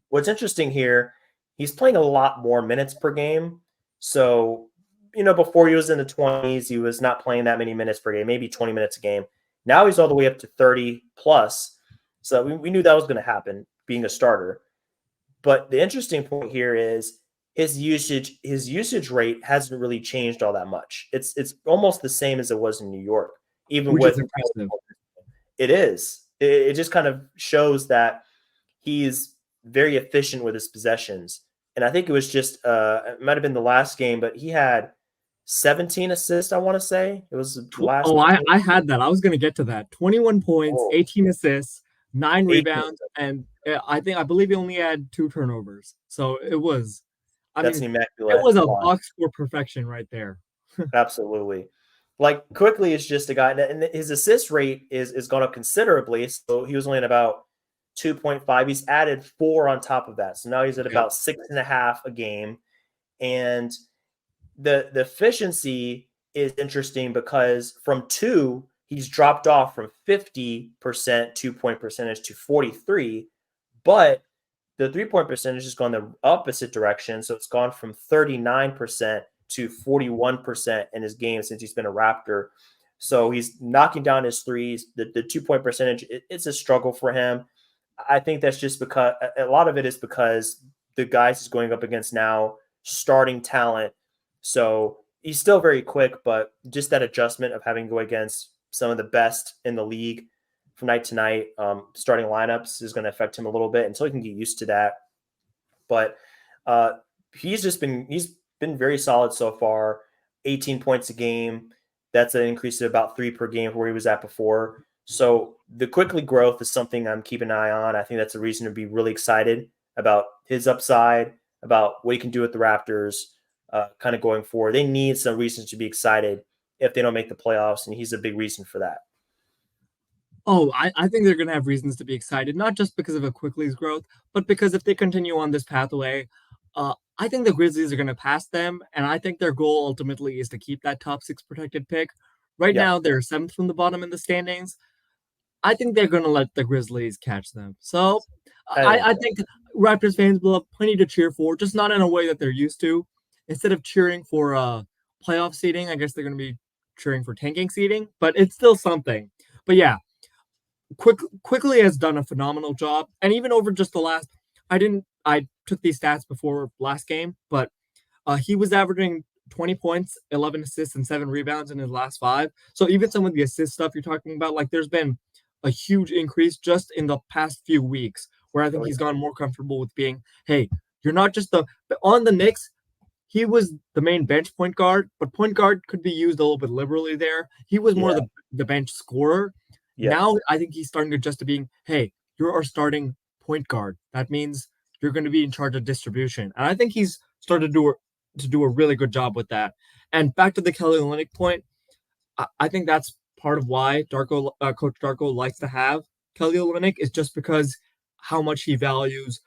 What's interesting here, he's playing a lot more minutes per game. So, before he was in the 20s, he was not playing that many minutes per game, maybe 20 minutes a game. Now he's all the way up to 30 plus. So we knew that was going to happen being a starter. But the interesting point here is his usage rate hasn't really changed all that much. It's almost the same as it was in New York, even Which is with impressive. it is. It just kind of shows that he's very efficient with his possessions. And I think it was just it might have been the last game, but he had 17 assists, I want to say. It was the last Oh, I, game. I had that. I was going to get to that. 21 points, Oh, 18 assists, 9 18 rebounds, and I believe he only had 2 turnovers. So it was, I That's mean, an it immaculate was a line. box score perfection right there. Absolutely. Like quickly is just a guy, and his assist rate is gone up considerably. So he was only at about 2.5. He's added 4 on top of that. So now he's at Yep. about 6.5 a game. And the efficiency is interesting because from 2, he's dropped off from 50% 2-point percentage to 43, but the 3-point percentage has gone the opposite direction. So it's gone from 39% to 41% in his game since he's been a Raptor. So he's knocking down his threes. The 2-point percentage, it's a struggle for him. I think that's just because a lot of it is because the guys he's going up against now, starting talent. So he's still very quick, but just that adjustment of having to go against some of the best in the league from night to night, starting lineups is going to affect him a little bit until he can get used to that. But uh, he's been very solid so far. 18 points a game. That's an increase of about 3 per game from where he was at before. So the quickly growth is something I'm keeping an eye on. I think that's a reason to be really excited about his upside, about what he can do with the Raptors, kind of going forward. They need some reasons to be excited if they don't make the playoffs, and he's a big reason for that. Oh, I think they're going to have reasons to be excited, not just because of a Quickly's growth, but because if they continue on this pathway, I think the Grizzlies are going to pass them, and I think their goal ultimately is to keep that top 6 protected pick. Right Yeah, now, they're 7th from the bottom in the standings. I think they're going to let the Grizzlies catch them. So I think I think Raptors fans will have plenty to cheer for, just not in a way that they're used to. Instead of cheering for playoff seeding, I guess they're going to be cheering for tanking seeding, but it's still something. But yeah, Quickly has done a phenomenal job, and even over just the last, I took these stats before last game, but he was averaging 20 points, 11 assists, and 7 rebounds in his last 5. So even some of the assist stuff you're talking about, like there's been a huge increase just in the past few weeks, where I think so. he's gone more comfortable with being, hey, you're not just on the Knicks. He was the main bench point guard, but point guard could be used a little bit liberally there. He was more Yeah, the bench scorer. yeah, Now I think he's starting to adjust to being, hey, you're our starting point guard. That means you're going to be in charge of distribution. And I think he's started to do a really good job with that. And back to the Kelly Olynyk point, I think that's part of why Coach Darko likes to have Kelly Olynyk is just because how much he values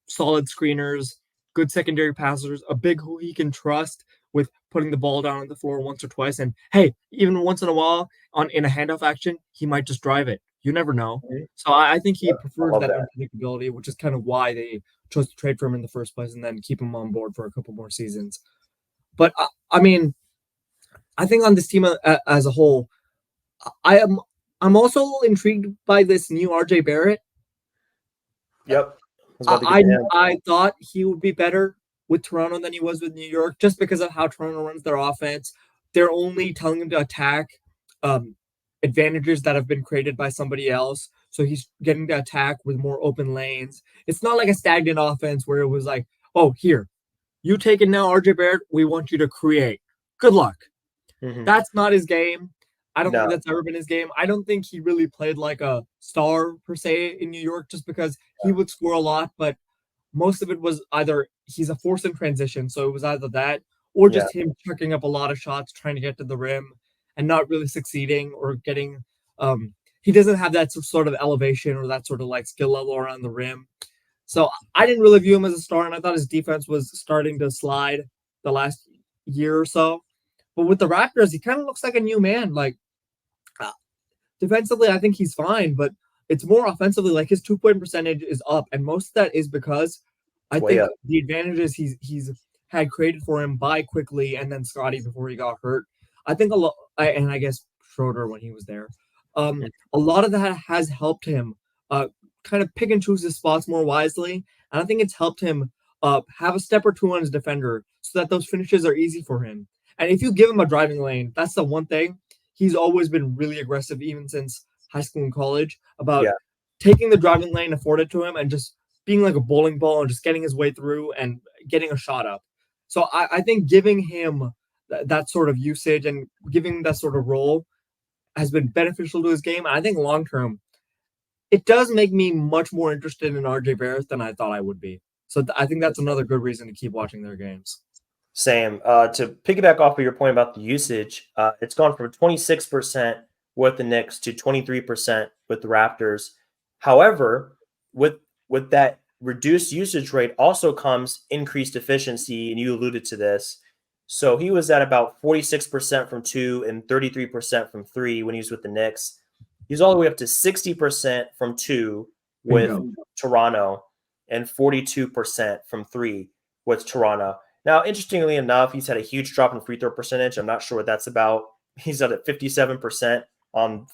solid screeners, good secondary passers, a big who he can trust with putting the ball down on the floor once or twice. And hey, even once in a while in a handoff action, he might just drive it. You never know. Mhm. So I think he Yep, I prefers love that that. unpredictability, which is kind of why they chose to trade for him in the first place and then keep him on board for a couple more seasons. But I mean, I think on this team as a whole, I am I'm also intrigued by this new RJ Barrett. Yep. I was about to get I to him. I thought he would be better with Toronto than he was with New York, just because of how Toronto runs their offense. They're only telling him to attack um, advantages that have been created by somebody else. So he's getting to attack with more open lanes. It's not like a stagnant offense where it was like, oh, here, you take it now, RJ Barrett. We want you to create. Good luck. Hmm. That's not his game. I don't think No. that's ever been his game. I don't think he really played like a star per se in New York just because he would score a lot, but most of it was either he's a force in transition, so it was either that or Yeah. just him chucking up a lot of shots trying to get to the rim and not really succeeding or getting he doesn't have that sort of elevation or that sort of like skill level around the rim. So I didn't really view him as a star, and I thought his defense was starting to slide the last year or so. But with the Raptors, he kind of looks like a new man. Like uh, defensively, I think he's fine, but it's more offensively. Like his 2 point percentage is up, and most of that is because It's I way think up. the advantages he's had created for him by Quickly and then Scotty before he got hurt. I think a lot, and I guess Schroeder when he was there. A lot of that has helped him kind of pick and choose his spots more wisely, and I think it's helped him have a step or two on his defender so that those finishes are easy for him. And if you give him a driving lane, that's the one thing he's always been really aggressive, even since high school and college, about Yeah. taking the driving lane afforded to him and just being like a bowling ball and just getting his way through and getting a shot up. So I think giving him that sort of usage and giving him that sort of role has been beneficial to his game. And I think long term, it does make me much more interested in RJ Barrett than I thought I would be. So I think that's another good reason to keep watching their games. Same. To piggyback off of your point about the usage, it's gone from 26% with the Knicks to 23% with the Raptors. However, with with that reduced usage rate also comes increased efficiency, and you alluded to this. So he was at about 46% from two and 33% from three when he was with the Knicks. He's all the way up to 60% from two with Bingo. Toronto and 42% from three with Toronto. Now, interestingly enough, he's had a huge drop in free throw percentage. I'm not sure what that's about. He's at 57% on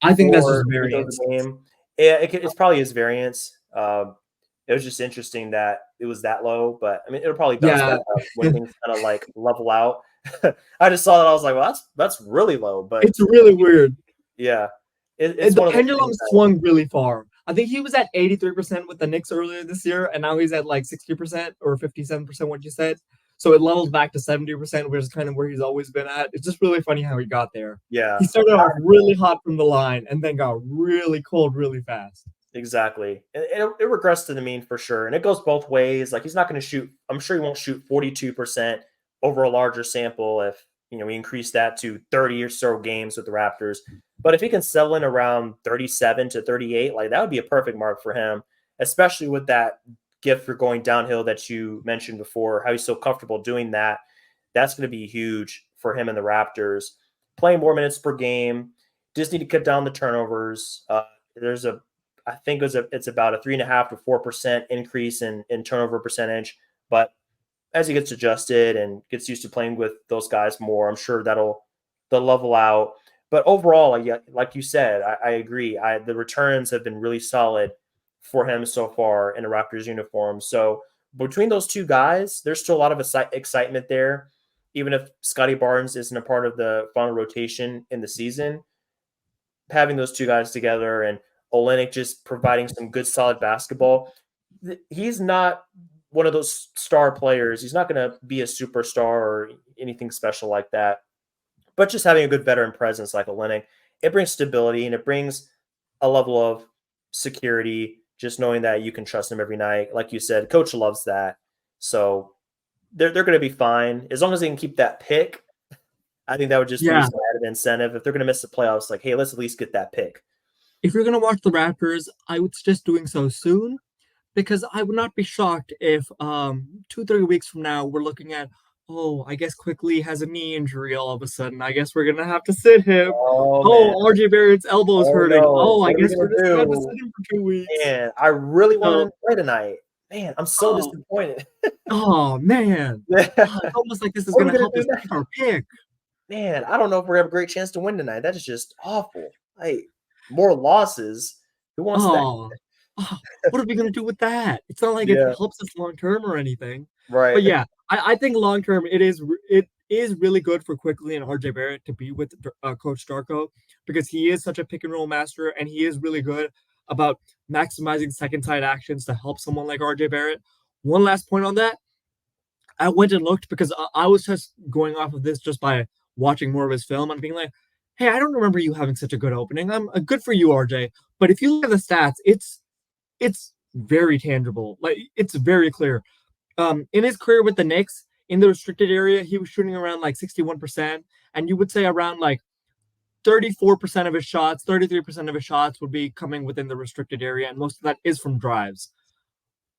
I think that's just four free throws variance. a game. Yeah, it's probably his variance. It was just interesting that it was that low, but I mean, it'll probably bounce Yeah, back up when things kind of like level out. I just saw that I was like, well, that's really low, but it's really weird. yeah, it's The one of those pendulum things that swung really far. I think he was at 83% with the Knicks earlier this year, and now he's at like 60% or 57%, what you said. So it levels back to 70%, which is kind of where he's always been at. It's just really funny how he got there. yeah, He started off really hot from the line and then got really cold really fast. exactly. It regressed to the mean for sure. And it goes both ways. Like he's not going to shoot, I'm sure he won't shoot 42% over a larger sample if, we increase that to 30 or so games with the Raptors. But if he can settle in around 37 to 38, like that would be a perfect mark for him, especially with that gift for going downhill that you mentioned before, how he's so comfortable doing that. That's going to be huge for him and the Raptors. Playing more minutes per game, just need to cut down the turnovers. There's a I think it's about a 3.5 to 4% increase in turnover percentage. But as he gets adjusted and gets used to playing with those guys more, I'm sure they'll level out. But overall, like you said, I agree. The returns have been really solid for him so far in a Raptors uniform. So between those two guys, there's still a lot of excitement there. Even if Scotty Barnes isn't a part of the final rotation in the season, having those two guys together and Olenek just providing some good, solid basketball. He's not one of those star players. He's not going to be a superstar or anything special like that. But just having a good veteran presence like Olenek, it brings stability and it brings a level of security. Just knowing that you can trust him every night, like you said, coach loves that. So they're going to be fine as long as they can keep that pick. I think that would just be Yeah. some added incentive. If they're going to miss the playoffs, like, hey, let's at least get that pick. If you're going to watch the Raptors, I would suggest doing so soon because I would not be shocked if 2, 3 weeks from now we're looking at, oh, I guess Quickly has a knee injury all of a sudden. I guess we're gonna have to sit him. Oh man. Oh, RJ Barrett's elbow is Oh hurting. no. Oh, I What are we guess gonna we're just gonna have to do? sit him for 2 weeks. Man, I really wanted So, him to play tonight. Man, I'm so oh, disappointed. oh man. What It's almost like this is are we gonna gonna help do us now? pick our pick. Man, I don't know if we're gonna have a great chance to win tonight. That is just awful. Like more losses. Who wants that? Oh, oh, what are we gonna do with that? It's not like it Yeah, helps us long term or anything. right. But yeah, I think long term it is really good for Quickly and RJ Barrett to be with Coach Darko because he is such a pick and roll master and he is really good about maximizing second side actions to help someone like RJ Barrett. One last point on that, I went and looked because I was just going off of this just by watching more of his film and being like, hey, I don't remember you having such a good opening. I'm good for you, RJ. But if you look at the stats, it's very tangible. Like it's very clear. In his career with the Knicks, in the restricted area, he was shooting around like 61%, and you would say around like 34% of his shots, 33% of his shots would be coming within the restricted area, and most of that is from drives.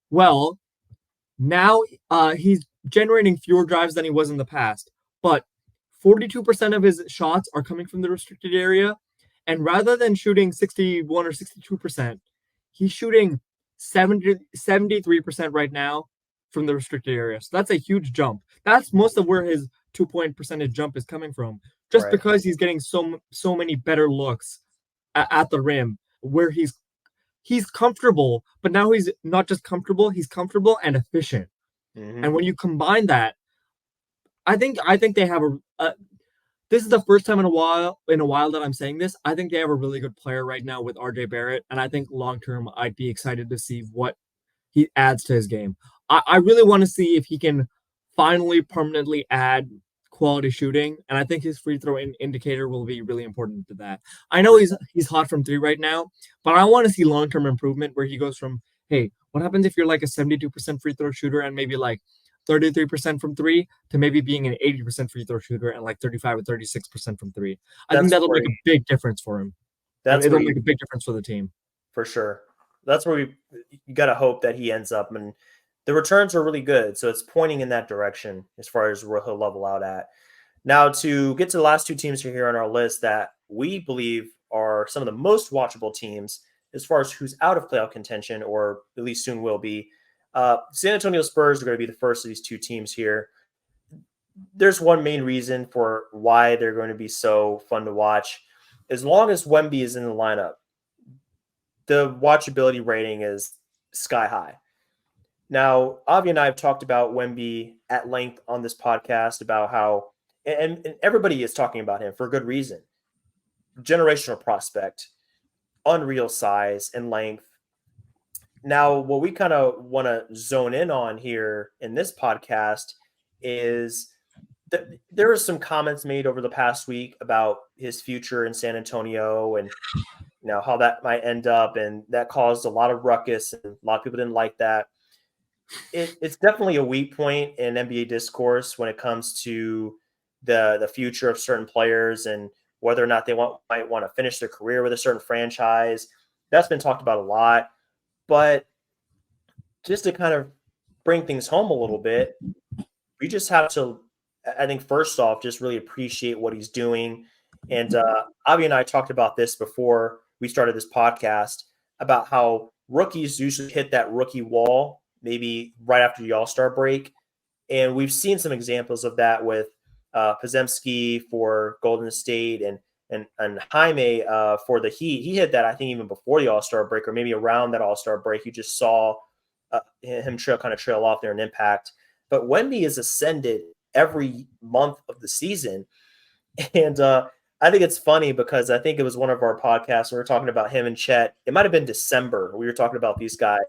Well, now he's generating fewer drives than he was in the past, but 42% of his shots are coming from the restricted area. And rather than shooting 61 or 62%, he's shooting 73% right now from the restricted area. So that's a huge jump. That's most of where his 2 point percentage jump is coming from, just Right. because he's getting so many better looks at the rim where he's comfortable, but now he's not just comfortable, he's comfortable and efficient. And Hmm. when you combine that, I think they have a this is the first time in a while that I'm saying this. I think they have a really good player right now with RJ Barrett, and I think long term I'd be excited to see what he adds to his game. I really want to see if he can finally permanently add quality shooting, and I think his free throw indicator will be really important to that. I know For he's hot from three right now, but I want to see long term improvement where he goes from, hey, what happens if you're like a 72% free throw shooter and maybe like 33% from three to maybe being an 80% free throw shooter and like 35 or 36% from three. I think that's that'll where make a big difference for him. And that's where it'll you make a big difference for the team. for sure. That's where you got to hope that he ends up, and the returns are really good, so it's pointing in that direction as far as where he'll level out at. Now, to get to the last two teams here on our list that we believe are some of the most watchable teams as far as who's out of playoff contention, or at least soon will be. San Antonio Spurs are going to be the first of these two teams here. There's one main reason for why they're going to be so fun to watch. As long as Wemby is in the lineup, the watchability rating is sky high. Now, Avi and I have talked about Wemby at length on this podcast about how, and everybody is talking about him for good reason. Generational prospect, unreal size and length. Now, what we kind of want to zone in on here in this podcast is that there were some comments made over the past week about his future in San Antonio and how that might end up, and that caused a lot of ruckus and a lot of people didn't like that. It's definitely a weak point in NBA discourse when it comes to the future of certain players and whether or not they might want to finish their career with a certain franchise. That's been talked about a lot. But just to kind of bring things home a little bit, we just have to, I think, first off, just really appreciate what he's doing. And Avi and I talked about this before we started this podcast about how rookies usually hit that rookie wall maybe right after the All-Star break. And we've seen some examples of that with Podziemski for Golden State and Jaime for the Heat. He hit that, I think, even before the All-Star break or maybe around that All-Star break. You just saw him trail off there in impact. But Wemby is ascended every month of the season. And I think it's funny because I think it was one of our podcasts. We were talking about him and Chet. It might have been December. We were talking about these guys.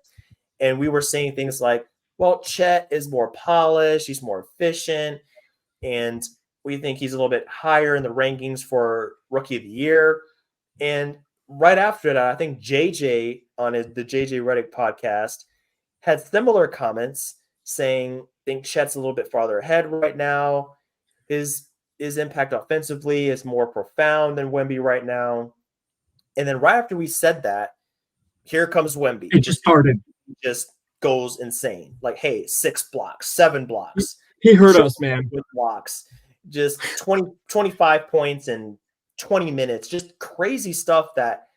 And we were saying things like, well, Chet is more polished. He's more efficient. And we think he's a little bit higher in the rankings for Rookie of the Year. And right after that, I think JJ on the JJ Redick podcast had similar comments saying, think Chet's a little bit farther ahead right now. His impact offensively is more profound than Wemby right now. And then right after we said that, here comes Wemby. It just started. Just goes insane. Like, hey, 6 blocks, 7 blocks. He hurt us, man. With blocks, just 25 points in 20 minutes, just crazy stuff that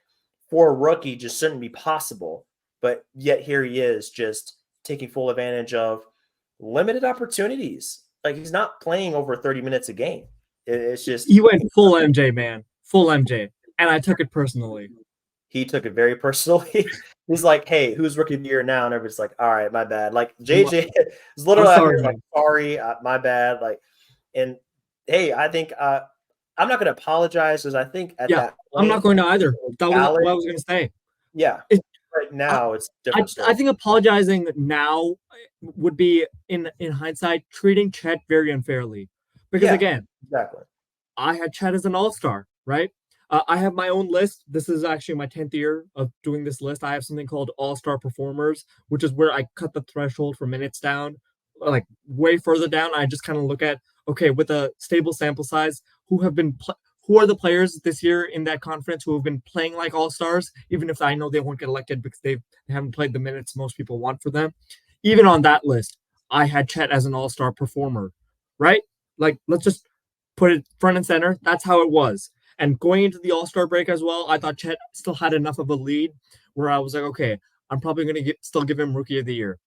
for a rookie just shouldn't be possible. But yet here he is just taking full advantage of limited opportunities. Like he's not playing over 30 minutes a game. It's just He went full MJ, man. Full MJ. And I took it personally. he took it very personally. He's like, hey, who's rookie of the year now? And everybody's like, all right, my bad. Like JJ is literally out here like, sorry, my bad. Like, and hey, I think I'm not going to apologize because I think at that point, I'm not going to either. That was what I was going to say. Yeah. Right now, it's different. I think apologizing now would be, in hindsight, treating Chet very unfairly. Because again, exactly. I had Chet as an all-star, right? I have my own list. This is actually my 10th year of doing this list. I have something called All-Star Performers, which is where I cut the threshold for minutes down, like way further down. I just kind of look at, okay, with a stable sample size, who are the players this year in that conference who have been playing like all-stars, even if I know they won't get elected because they haven't played the minutes most people want for them. Even on that list, I had Chet as an all-star performer, right? Like, let's just put it front and center. That's how it was. And going into the All-Star break as well, I thought Chet still had enough of a lead where I was like, okay, I'm probably going to still give him Rookie of the Year.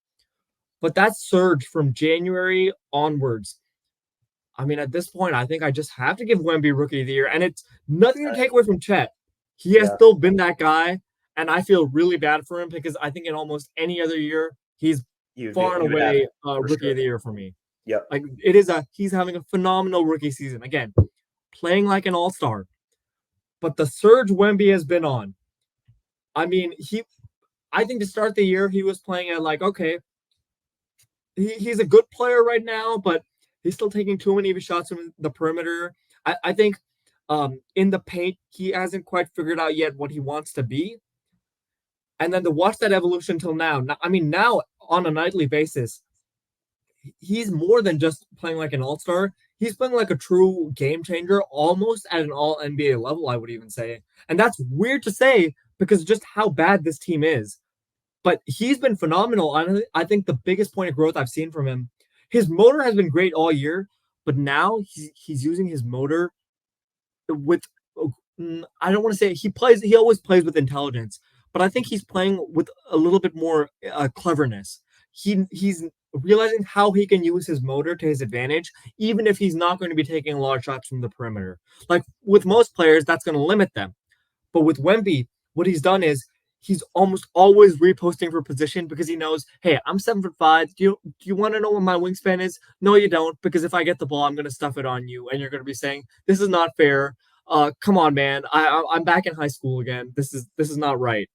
But that surge from January onwards, I mean, at this point, I think I just have to give Wemby Rookie of the Year. And it's nothing to take away from Chet. He has still been that guy, and I feel really bad for him because I think in almost any other year, he's far and away Rookie of the Year for me. Yep. Like he's having a phenomenal rookie season. Again, playing like an all-star. But the surge Wemby has been on, I mean, I think to start the year, he was playing at like, okay, he's a good player right now, but he's still taking too many of his shots from the perimeter. I think in the paint, he hasn't quite figured out yet what he wants to be. And then to watch that evolution till now, I mean, now on a nightly basis, he's more than just playing like an all-star. He's playing like a true game changer, almost at an all NBA level, I would even say. And that's weird to say because just how bad this team is. But he's been phenomenal. I think the biggest point of growth I've seen from him, his motor has been great all year, but now he's using his motor with, I don't want to say he always plays with intelligence, but I think he's playing with a little bit more cleverness. He's realizing how he can use his motor to his advantage, even if he's not going to be taking a lot of shots from the perimeter. Like with most players, that's going to limit them. But with Wemby, what he's done is he's almost always reposting for position because he knows, hey, I'm 7'5". Do you want to know what my wingspan is? No, you don't, because if I get the ball, I'm going to stuff it on you, and you're going to be saying, this is not fair. Come on, man. I'm back in high school again. This is not right.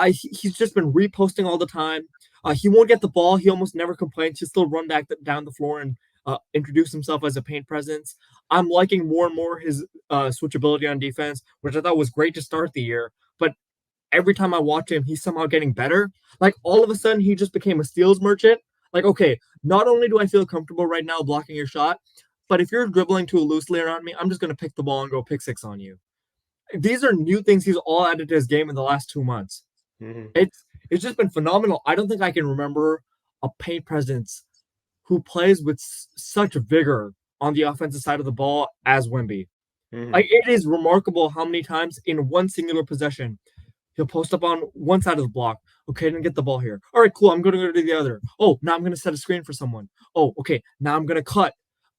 He's just been reposting all the time. He won't get the ball. He almost never complains. He'll still run back down the floor and introduce himself as a paint presence. I'm liking more and more his switchability on defense, which I thought was great to start the year. But every time I watch him, he's somehow getting better. Like all of a sudden, he just became a steals merchant. Like, okay, not only do I feel comfortable right now blocking your shot, but if you're dribbling too loosely around me, I'm just going to pick the ball and go pick six on you. These are new things he's all added to his game in the last 2 months. Mm-hmm. It's just been phenomenal. I don't think I can remember a paint presence who plays with such vigor on the offensive side of the ball as Wemby. Mm-hmm. Like it is remarkable how many times in one singular possession he'll post up on one side of the block. Okay, I didn't get the ball here. All right, cool. I'm going to go to the other. Oh, now I'm going to set a screen for someone. Oh, okay. Now I'm going to cut.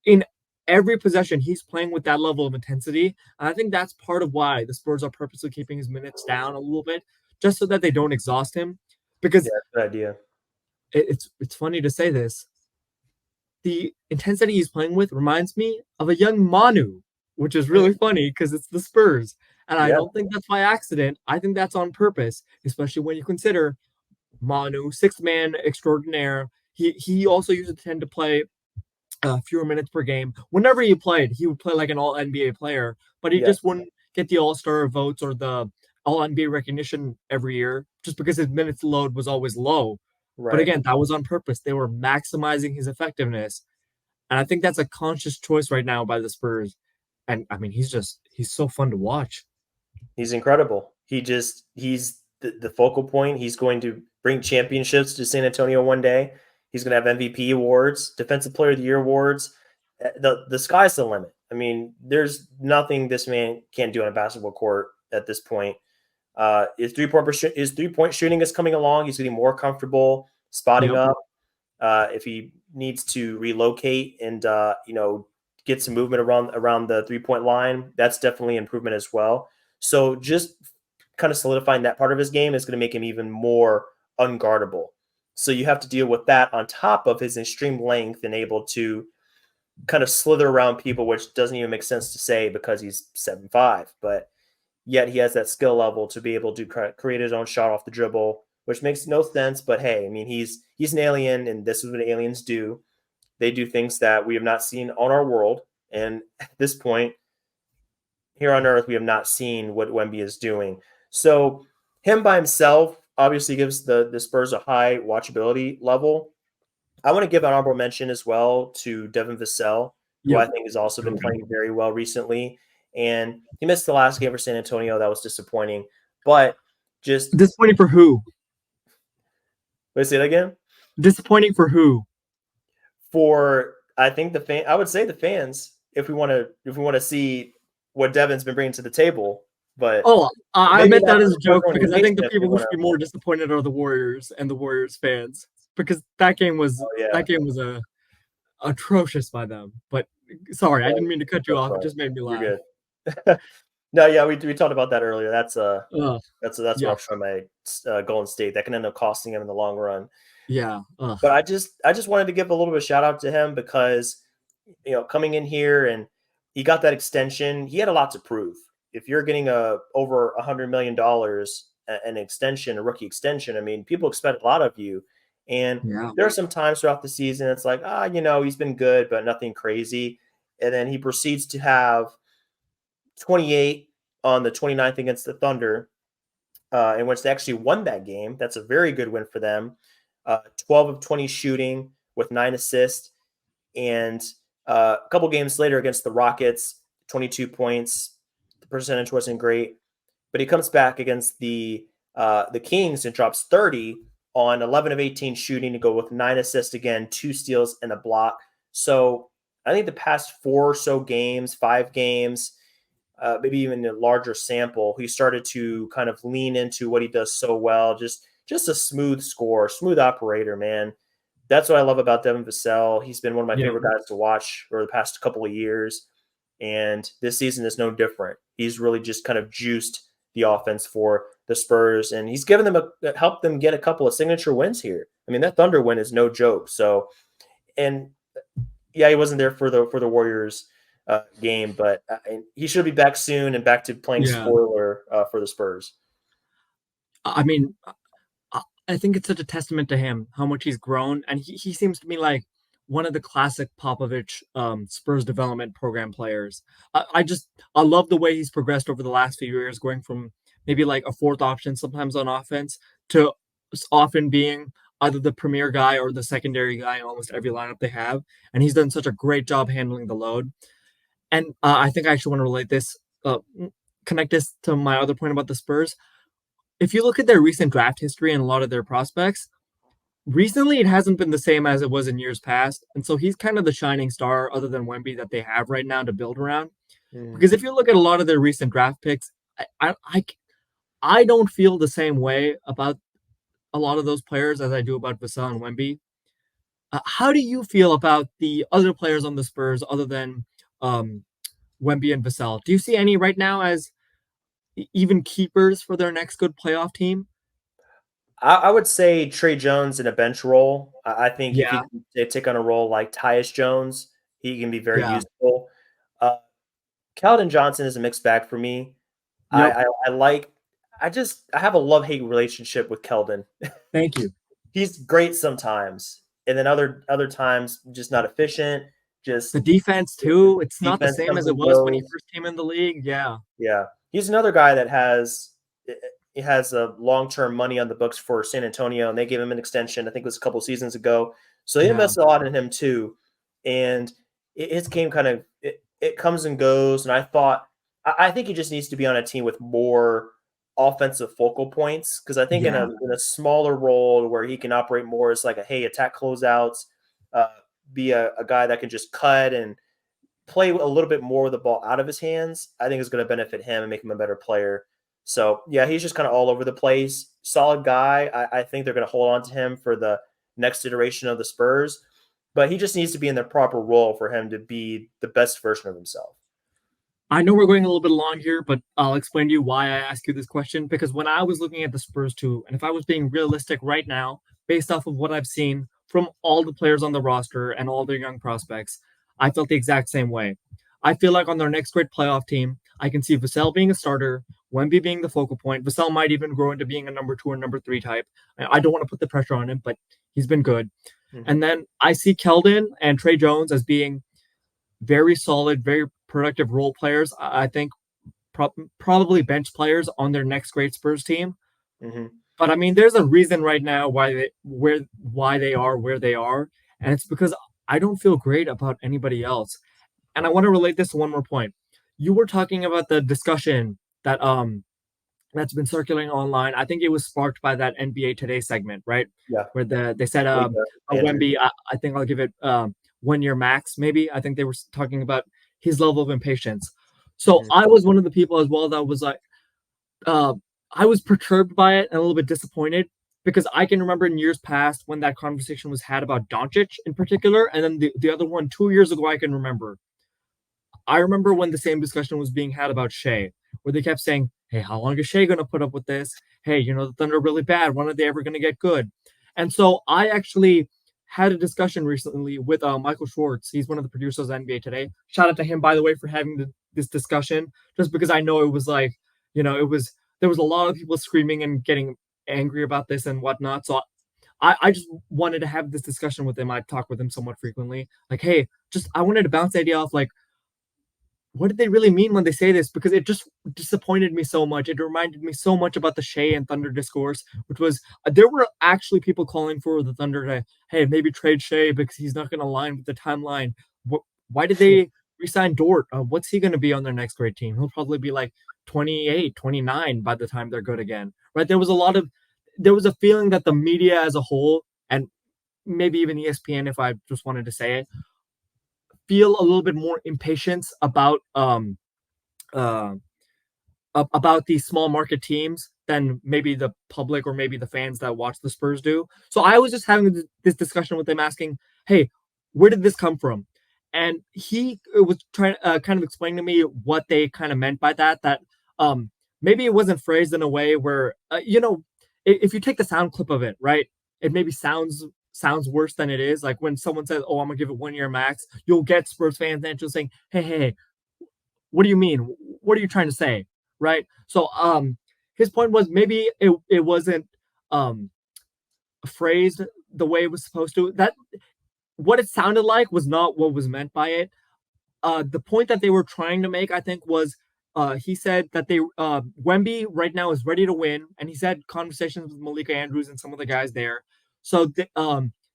In every possession, he's playing with that level of intensity. And I think that's part of why the Spurs are purposely keeping his minutes down a little bit, just so that they don't exhaust him. Because that's a good idea. It's funny to say this. The intensity he's playing with reminds me of a young Manu, which is really funny because it's the Spurs. And I don't think that's by accident. I think that's on purpose, especially when you consider Manu, sixth man extraordinaire. He also used to tend to play fewer minutes per game. Whenever he played, he would play like an all NBA player, but he just wouldn't get the all-star votes or the all NBA recognition every year just because his minutes load was always low. Right. But again, that was on purpose. They were maximizing his effectiveness. And I think that's a conscious choice right now by the Spurs. And I mean, he's so fun to watch. He's incredible. He's the focal point. He's going to bring championships to San Antonio one day. He's going to have MVP awards, Defensive Player of the Year awards. The sky's the limit. I mean, there's nothing this man can't do on a basketball court at this point. His 3-point shooting is coming along. He's getting more comfortable spotting Yep. up. If he needs to relocate and get some movement around the 3-point line, that's definitely improvement as well. So just kind of solidifying that part of his game is going to make him even more unguardable. So you have to deal with that on top of his extreme length and able to kind of slither around people, which doesn't even make sense to say because he's 7'5", but yet he has that skill level to be able to create his own shot off the dribble, which makes no sense. But hey, I mean, he's an alien, and this is what aliens do. They do things that we have not seen on our world. And at this point, here on Earth, we have not seen what Wemby is doing. So him by himself obviously gives the Spurs a high watchability level. I want to give an honorable mention as well to Devin Vassell, who I Yep. think has also been playing very well recently. And he missed the last game for San Antonio. That was disappointing. But just Disappointing for who? let's say that again. Disappointing for who? For I think I would say the fans, if we want to see what Devin's been bringing to the table. But I maybe meant not that for as the a Spurs joke because I think the organization if they people who want should to. be more disappointed are the Warriors and the Warriors fans because that game was Oh yeah, atrocious by them. But sorry, I yeah, didn't mean to cut you that's off. It fine. just made me laugh. You're good. No, yeah, we talked about that earlier. That's Yeah, rough from my Golden State. That can end up costing him in the long run. yeah. But I just wanted to give a little bit of shout out to him because coming in here and he got that extension. He had a lot to prove. If you're getting over $100 million an extension, a rookie extension, I mean, people expect a lot of you. And Yeah. there are some times throughout the season it's like, he's been good, but nothing crazy. And then he proceeds to have 28 on the 29th against the Thunder, in which they actually won that game. That's a very good win for them. 12 of 20 shooting with 9 assists. And a couple games later against the Rockets, 22 points. The percentage wasn't great, but he comes back against the Kings and drops 30 on 11 of 18 shooting to go with 9 assists again, 2 steals and a block. So I think the past 4 or so games, 5 games, maybe even a larger sample, he started to kind of lean into what he does so well. Just a smooth score, smooth operator, man. That's what I love about Devin Vassell. He's been one of my Yeah. favorite guys to watch over the past couple of years. And this season is no different. He's really just kind of juiced the offense for the Spurs, and he's given them helped them get a couple of signature wins here. I mean, that Thunder win is no joke. So, and yeah, he wasn't there for the Warriors game, but he should be back soon and back to playing Yeah. spoiler for the Spurs. I mean, I think it's such a testament to him how much he's grown, and he seems to me like one of the classic Popovich Spurs development program players. I love the way he's progressed over the last few years, going from maybe like a fourth option sometimes on offense to often being either the premier guy or the secondary guy in almost every lineup they have, and he's done such a great job handling the load. And I think I actually want to connect this to my other point about the Spurs. If you look at their recent draft history and a lot of their prospects, recently it hasn't been the same as it was in years past. And so he's kind of the shining star other than Wemby that they have right now to build around. Because if you look at a lot of their recent draft picks, I don't feel the same way about a lot of those players as I do about Vassell and Wemby. How do you feel about the other players on the Spurs other than um, Wemby and Vassell? Do you see any right now as even keepers for their next good playoff team? I would say Trey Jones in a bench role. I think if he Yeah, can take on a role like Tyus Jones, he can be very yeah, useful. Uh, Keldon Johnson is a mixed bag for me. yep. I like. I have a love hate relationship with Keldon. Thank you. He's great sometimes, and then other times just not efficient. The Just defense the too. It's not the defense same comes as it and was when he goes. first came in the league. Yeah, Yeah, he's another guy that he has a long-term money on the books for San Antonio, and they gave him an extension. I think it was a couple seasons ago. So they yeah, invested a lot in him too, and his game kind of it comes and goes. And I think he just needs to be on a team with more offensive focal points, because I think Yeah. in a smaller role where he can operate more as like a hey, attack closeouts, uh, be a guy that can just cut and play a little bit more with the ball out of his hands, I think is going to benefit him and make him a better player. So yeah, he's just kind of all over the place. Solid guy. I think they're going to hold on to him for the next iteration of the Spurs, but he just needs to be in the proper role for him to be the best version of himself. I know we're going a little bit long here, but I'll explain to you why I ask you this question. Because when I was looking at the Spurs too, and if I was being realistic right now, based off of what I've seen from all the players on the roster and all their young prospects, I felt the exact same way. I feel like on their next great playoff team, I can see Vassell being a starter, Wemby being the focal point. Vassell might even grow into being a number 2 or number 3 type. I don't want to put the pressure on him, but he's been good. Mm-hmm. And then I see Keldon and Trey Jones as being very solid, very productive role players. I think probably bench players on their next great Spurs team. Mm-hmm. But I mean, there's a reason right now why they are where they are, and it's because I don't feel great about anybody else. And I want to relate this to one more point. You were talking about the discussion that's been circulating online. I think it was sparked by that NBA Today segment, right? Yeah. Where they said Andrew. Wemby, I think I'll give it 1 year max, maybe. I think they were talking about his level of impatience. So Mm-hmm. I was one of the people as well that was like, I was perturbed by it and a little bit disappointed because I can remember in years past when that conversation was had about Doncic in particular, and then the other one 2 years ago I can remember. I remember when the same discussion was being had about Shea, where they kept saying, hey, how long is Shea going to put up with this? Hey, the Thunder are really bad. When are they ever going to get good? And so I actually had a discussion recently with Michael Schwartz. He's one of the producers of NBA Today. Shout out to him, by the way, for having this discussion, just because I know it was like, there was a lot of people screaming and getting angry about this and whatnot. So I just wanted to have this discussion with him. I talk with him somewhat frequently. Like, hey, I wanted to bounce the idea off like, what did they really mean when they say this? Because it just disappointed me so much. It reminded me so much about the Shea and Thunder discourse, which was there were actually people calling for the Thunder to, hey, maybe trade Shea because he's not going to align with the timeline. Why did they resign Dort? What's he going to be on their next great team? He'll probably be like 28, 29 by the time they're good again, right? There was a feeling that the media as a whole, and maybe even ESPN, if I just wanted to say it, feel a little bit more impatience uh, about these small market teams than maybe the public or maybe the fans that watch the Spurs do. So I was just having this discussion with them, asking, "Hey, where did this come from?" And he was trying kind of explain to me what they kind of meant by that. That maybe it wasn't phrased in a way where if you take the sound clip of it, right, it maybe sounds worse than it is. Like when someone says, "Oh, I'm gonna give it 1 year max," you'll get Spurs fans then just saying, "Hey, what do you mean? What are you trying to say?" Right? So his point was maybe it wasn't phrased the way it was supposed to. That what it sounded like was not what was meant by it. The point that they were trying to make, I think, was he said that Wemby right now is ready to win, and he's had conversations with Malika Andrews and some of the guys there. So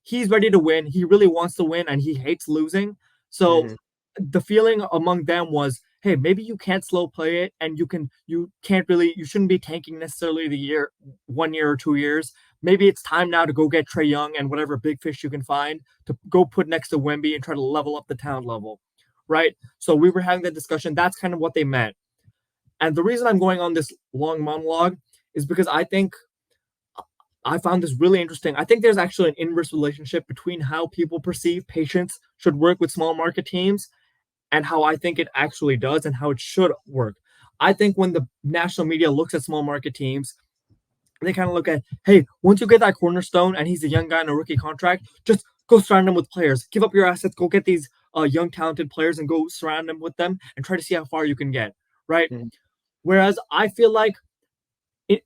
he's ready to win. He really wants to win, and he hates losing. So Mm-hmm. the feeling among them was, hey, maybe you can't slow play it, and you shouldn't be tanking necessarily the year, 1 year or 2 years. Maybe it's time now to go get Trey Young and whatever big fish you can find to go put next to Wemby and try to level up the talent level, right? So we were having that discussion. That's kind of what they meant. And the reason I'm going on this long monologue is because I found this really interesting. I think there's actually an inverse relationship between how people perceive patience should work with small market teams and how I think it actually does and how it should work. I think when the national media looks at small market teams, they kind of look at, hey, once you get that cornerstone and he's a young guy on a rookie contract, just go surround him with players. Give up your assets, go get these young talented players and go surround them with them and try to see how far you can get, right? Mm-hmm. Whereas I feel like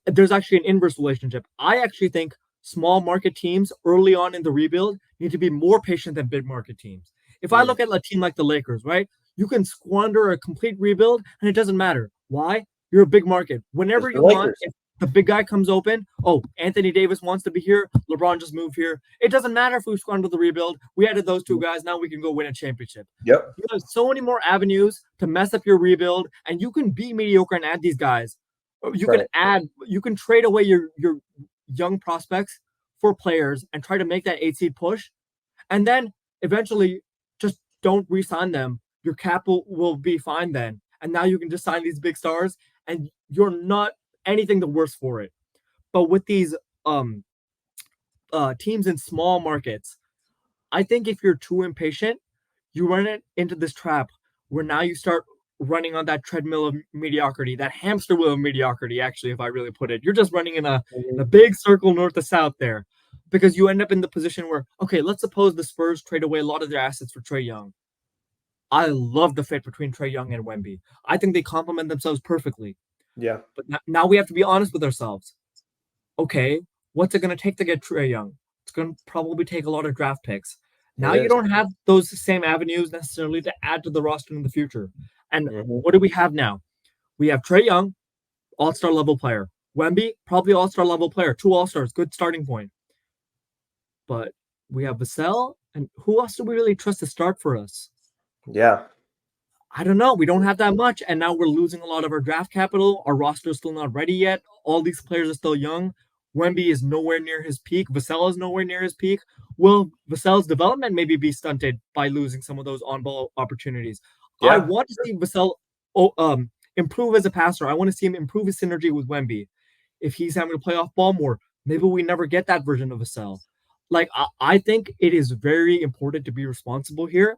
there's actually an inverse relationship. I actually think small market teams early on in the rebuild need to be more patient than big market teams. If I Mm-hmm. look at a team like the Lakers, right, you can squander a complete rebuild and it doesn't matter. Why? You're a big market. It's Whenever the you want, Lakers. if the big guy comes open, oh, Anthony Davis wants to be here, LeBron just moved here. It doesn't matter if we squander the rebuild. We added those two guys. Now we can go win a championship. Yep. You have so many more avenues to mess up your rebuild, and you can be mediocre and add these guys. You can trade away your young prospects for players and try to make that 8 seed push, and then eventually just don't re-sign them. Your cap will be fine then, and now you can just sign these big stars, and you're not anything the worse for it. But with these um teams in small markets, I think if you're too impatient, you run it into this trap where now you start running on that treadmill of mediocrity, that hamster wheel of mediocrity. Actually, if I really put it, you're just running in a big circle north to south there, because you end up in the position where, okay, let's suppose the Spurs trade away a lot of their assets for Trae Young. I love the fit between Trae Young and Wemby. I think they complement themselves perfectly. Yeah. But now we have to be honest with ourselves. Okay, what's it going to take to get Trae Young? It's going to probably take a lot of draft picks. It Now you is. don't have those same avenues necessarily to add to the roster in the future. And Mhm. what do we have now? We have Trae Young, all-star level player. Wemby, probably all-star level player. 2 all-stars, good starting point. But we have Vassell, and who else do we really trust to start for us? Yeah. I don't know. We don't have that much, and now we're losing a lot of our draft capital. Our roster is still not ready yet. All these players are still young. Wemby is nowhere near his peak. Vassell is nowhere near his peak. Will Vassell's development maybe be stunted by losing some of those on-ball opportunities? I Yeah. want to see Vassell improve as a passer. I want to see him improve his synergy with Wemby. If he's having to play off ball more, maybe we never get that version of Vassell. I think it is very important to be responsible here.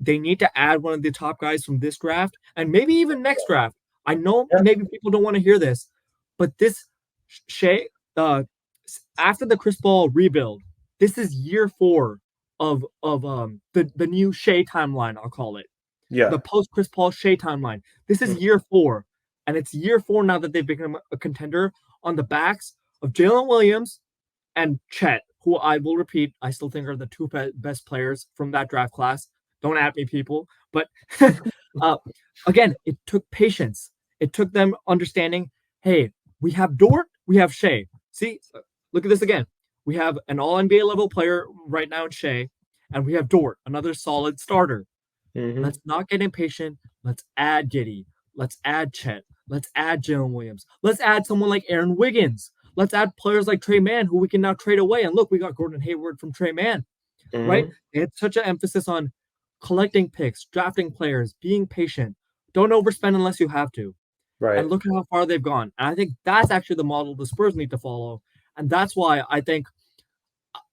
They need to add one of the top guys from this draft and maybe even next draft. I know Yeah. maybe people don't want to hear this, but this Shea, after the Chris Paul rebuild, this is year 4 of the new Shea timeline. I'll call it Yeah. the post Chris Paul Shea timeline. This is Mhm. year 4, and it's year 4 now that they've become a contender on the backs of Jalen Williams and Chet, who I will repeat, I still think are the 2 best players from that draft class. Don't at me, people. But uh, again, it took patience. It took them understanding, hey, we have Dort, we have Shea. See, look at this again. We have an all NBA level player right now in Shea, and we have Dort, another solid starter. Mhm. Let's not get impatient. Let's add Giddy. Let's add Chet. Let's add Jalen Williams. Let's add someone like Aaron Wiggins. Let's add players like Trey Mann, who we can now trade away. And look, we got Gordon Hayward from Trey Mann, right? Mhm. They had such an emphasis on collecting picks, drafting players, being patient. Don't overspend unless you have to. And Right. look at how far they've gone. And I think that's actually the model the Spurs need to follow. And that's why I think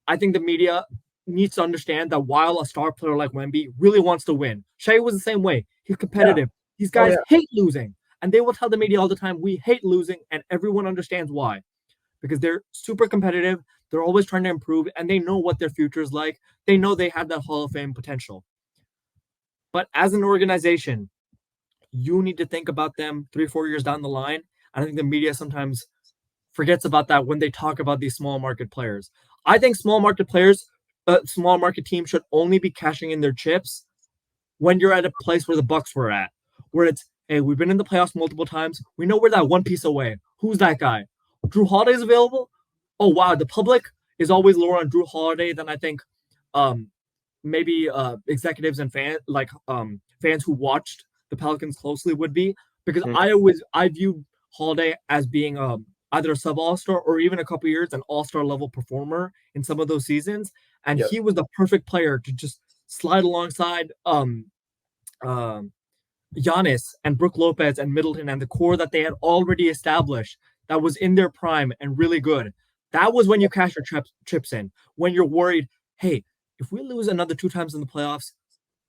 the media needs to understand that while a star player like Wemby really wants to win, Shea was the same way. He's Yeah. competitive. These Oh guys yeah. hate losing. And they will tell the media all the time, we hate losing, and everyone understands why. Because they're super competitive, they're always trying to improve, and they know what their future is like. They know they have that Hall of Fame potential. But as an organization, you need to think about them 3 or 4 years down the line. I think the media sometimes forgets about that when they talk about these small market players. I think small market teams should only be cashing in their chips when you're at a place where the Bucks were at, where it's, hey, we've been in the playoffs multiple times. We know we're that one piece away. Who's that guy? Drew Holiday's available. Oh wow, the public is always lower on Drew Holiday than I think um, maybe executives and fans who watched the Pelicans closely would be, because Mhm. I view Holiday as being either a sub all star or even a couple years an all star level performer in some of those seasons, and Yep. he was the perfect player to just slide alongside um Giannis and Brook Lopez and Middleton and the core that they had already established that was in their prime and really good. That was when you cash your chips in. When you're worried, hey, if we lose another 2 times in the playoffs,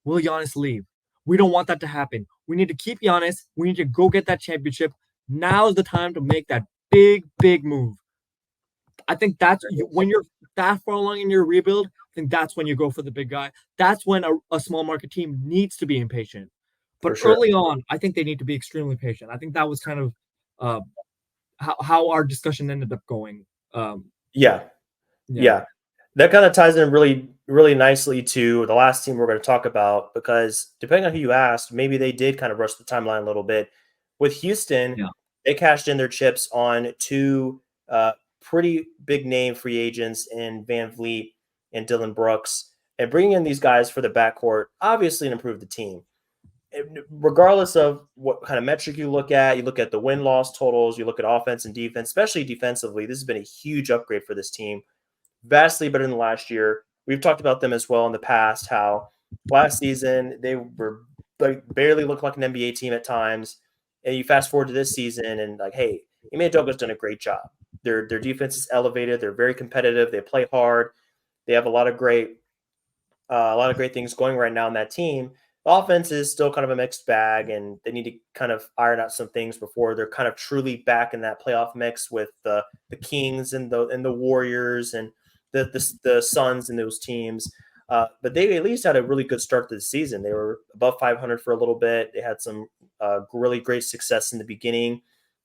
will Giannis leave? We don't want that to happen. We need to keep Giannis. We need to go get that championship. Now is the time to make that big, big move. I think when you're that far along in your rebuild, I think that's when you go for the big guy. That's when a small market team needs to be impatient. But For sure. early on, I think they need to be extremely patient. I think that was kind of uh, how our discussion ended up going. Um, Yeah. yeah, Yeah. That kind of ties in really, really nicely to the last team we're going to talk about, because depending on who you asked, maybe they did kind of rush the timeline a little bit. With Houston, yeah, they cashed in their chips on 2 pretty big name free agents in Van Vliet and Dylan Brooks, and bringing in these guys for the backcourt obviously improved the team. regardless of what kind of metric you look at the win-loss totals, you look at offense and defense, especially defensively. This has been a huge upgrade for this team, vastly better than last year. We've talked about them as well in the past, how last season they were barely looked like an NBA team at times. And you fast forward to this season and like, hey, Ime Udoka's done a great job. Their defense is elevated. They're very competitive. They play hard. They have a lot of great things going right now in that team. The offense is still kind of a mixed bag, and they need to kind of iron out some things before they're kind of truly back in that playoff mix with the Kings and the Warriors and the Suns and those teams. But they at least had a really good start to the season. They were above 500 for a little bit. They had some really great success in the beginning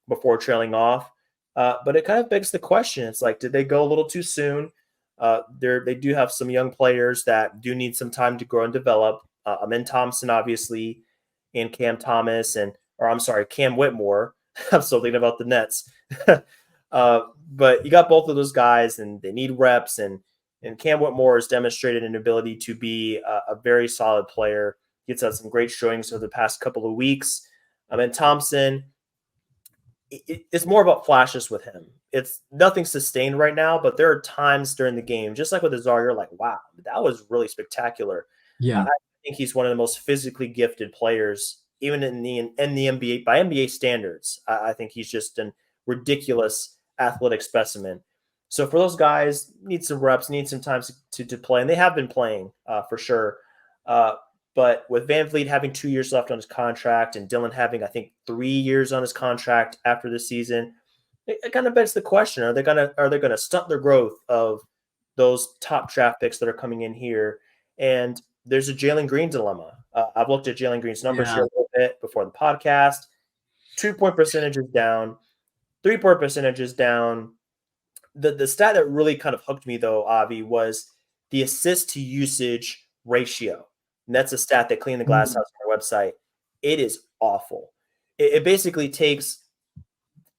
before trailing off. But it kind of begs the question: it's like, did they go a little too soon? They do have some young players that do need some time to grow and develop. Amin Thompson, obviously, and Cam Whitmore. I'm still thinking about the Nets. But you got both of those guys, and they need reps. And Cam Whitmore has demonstrated an ability to be a very solid player. He's had some great showings over the past couple of weeks. Amin Thompson, it's more about flashes with him. It's nothing sustained right now, but there are times during the game, just like with Azar, you're like, wow, that was really spectacular. I Yeah. think he's one of the most physically gifted players, even in the NBA by NBA standards. I think he's just a ridiculous athletic specimen. So for those guys, need some reps, need some time to play, and they have been playing for sure. Uh, but with Van Vliet having 2 years left on his contract and Dylan having, I think, 3 years on his contract after the season, it kind of begs the question: are they gonna stunt their growth of those top draft picks that are coming in here? And there's a Jalen Green dilemma. I've looked at Jalen Green's numbers here Yeah. a little bit before the podcast. 2 point percentage is down, 3 point percentage is down. The stat that really kind of hooked me though, Avi, was the assist to usage ratio. And that's a stat that Clean the Glass Mm. House on their website. It is awful. It basically takes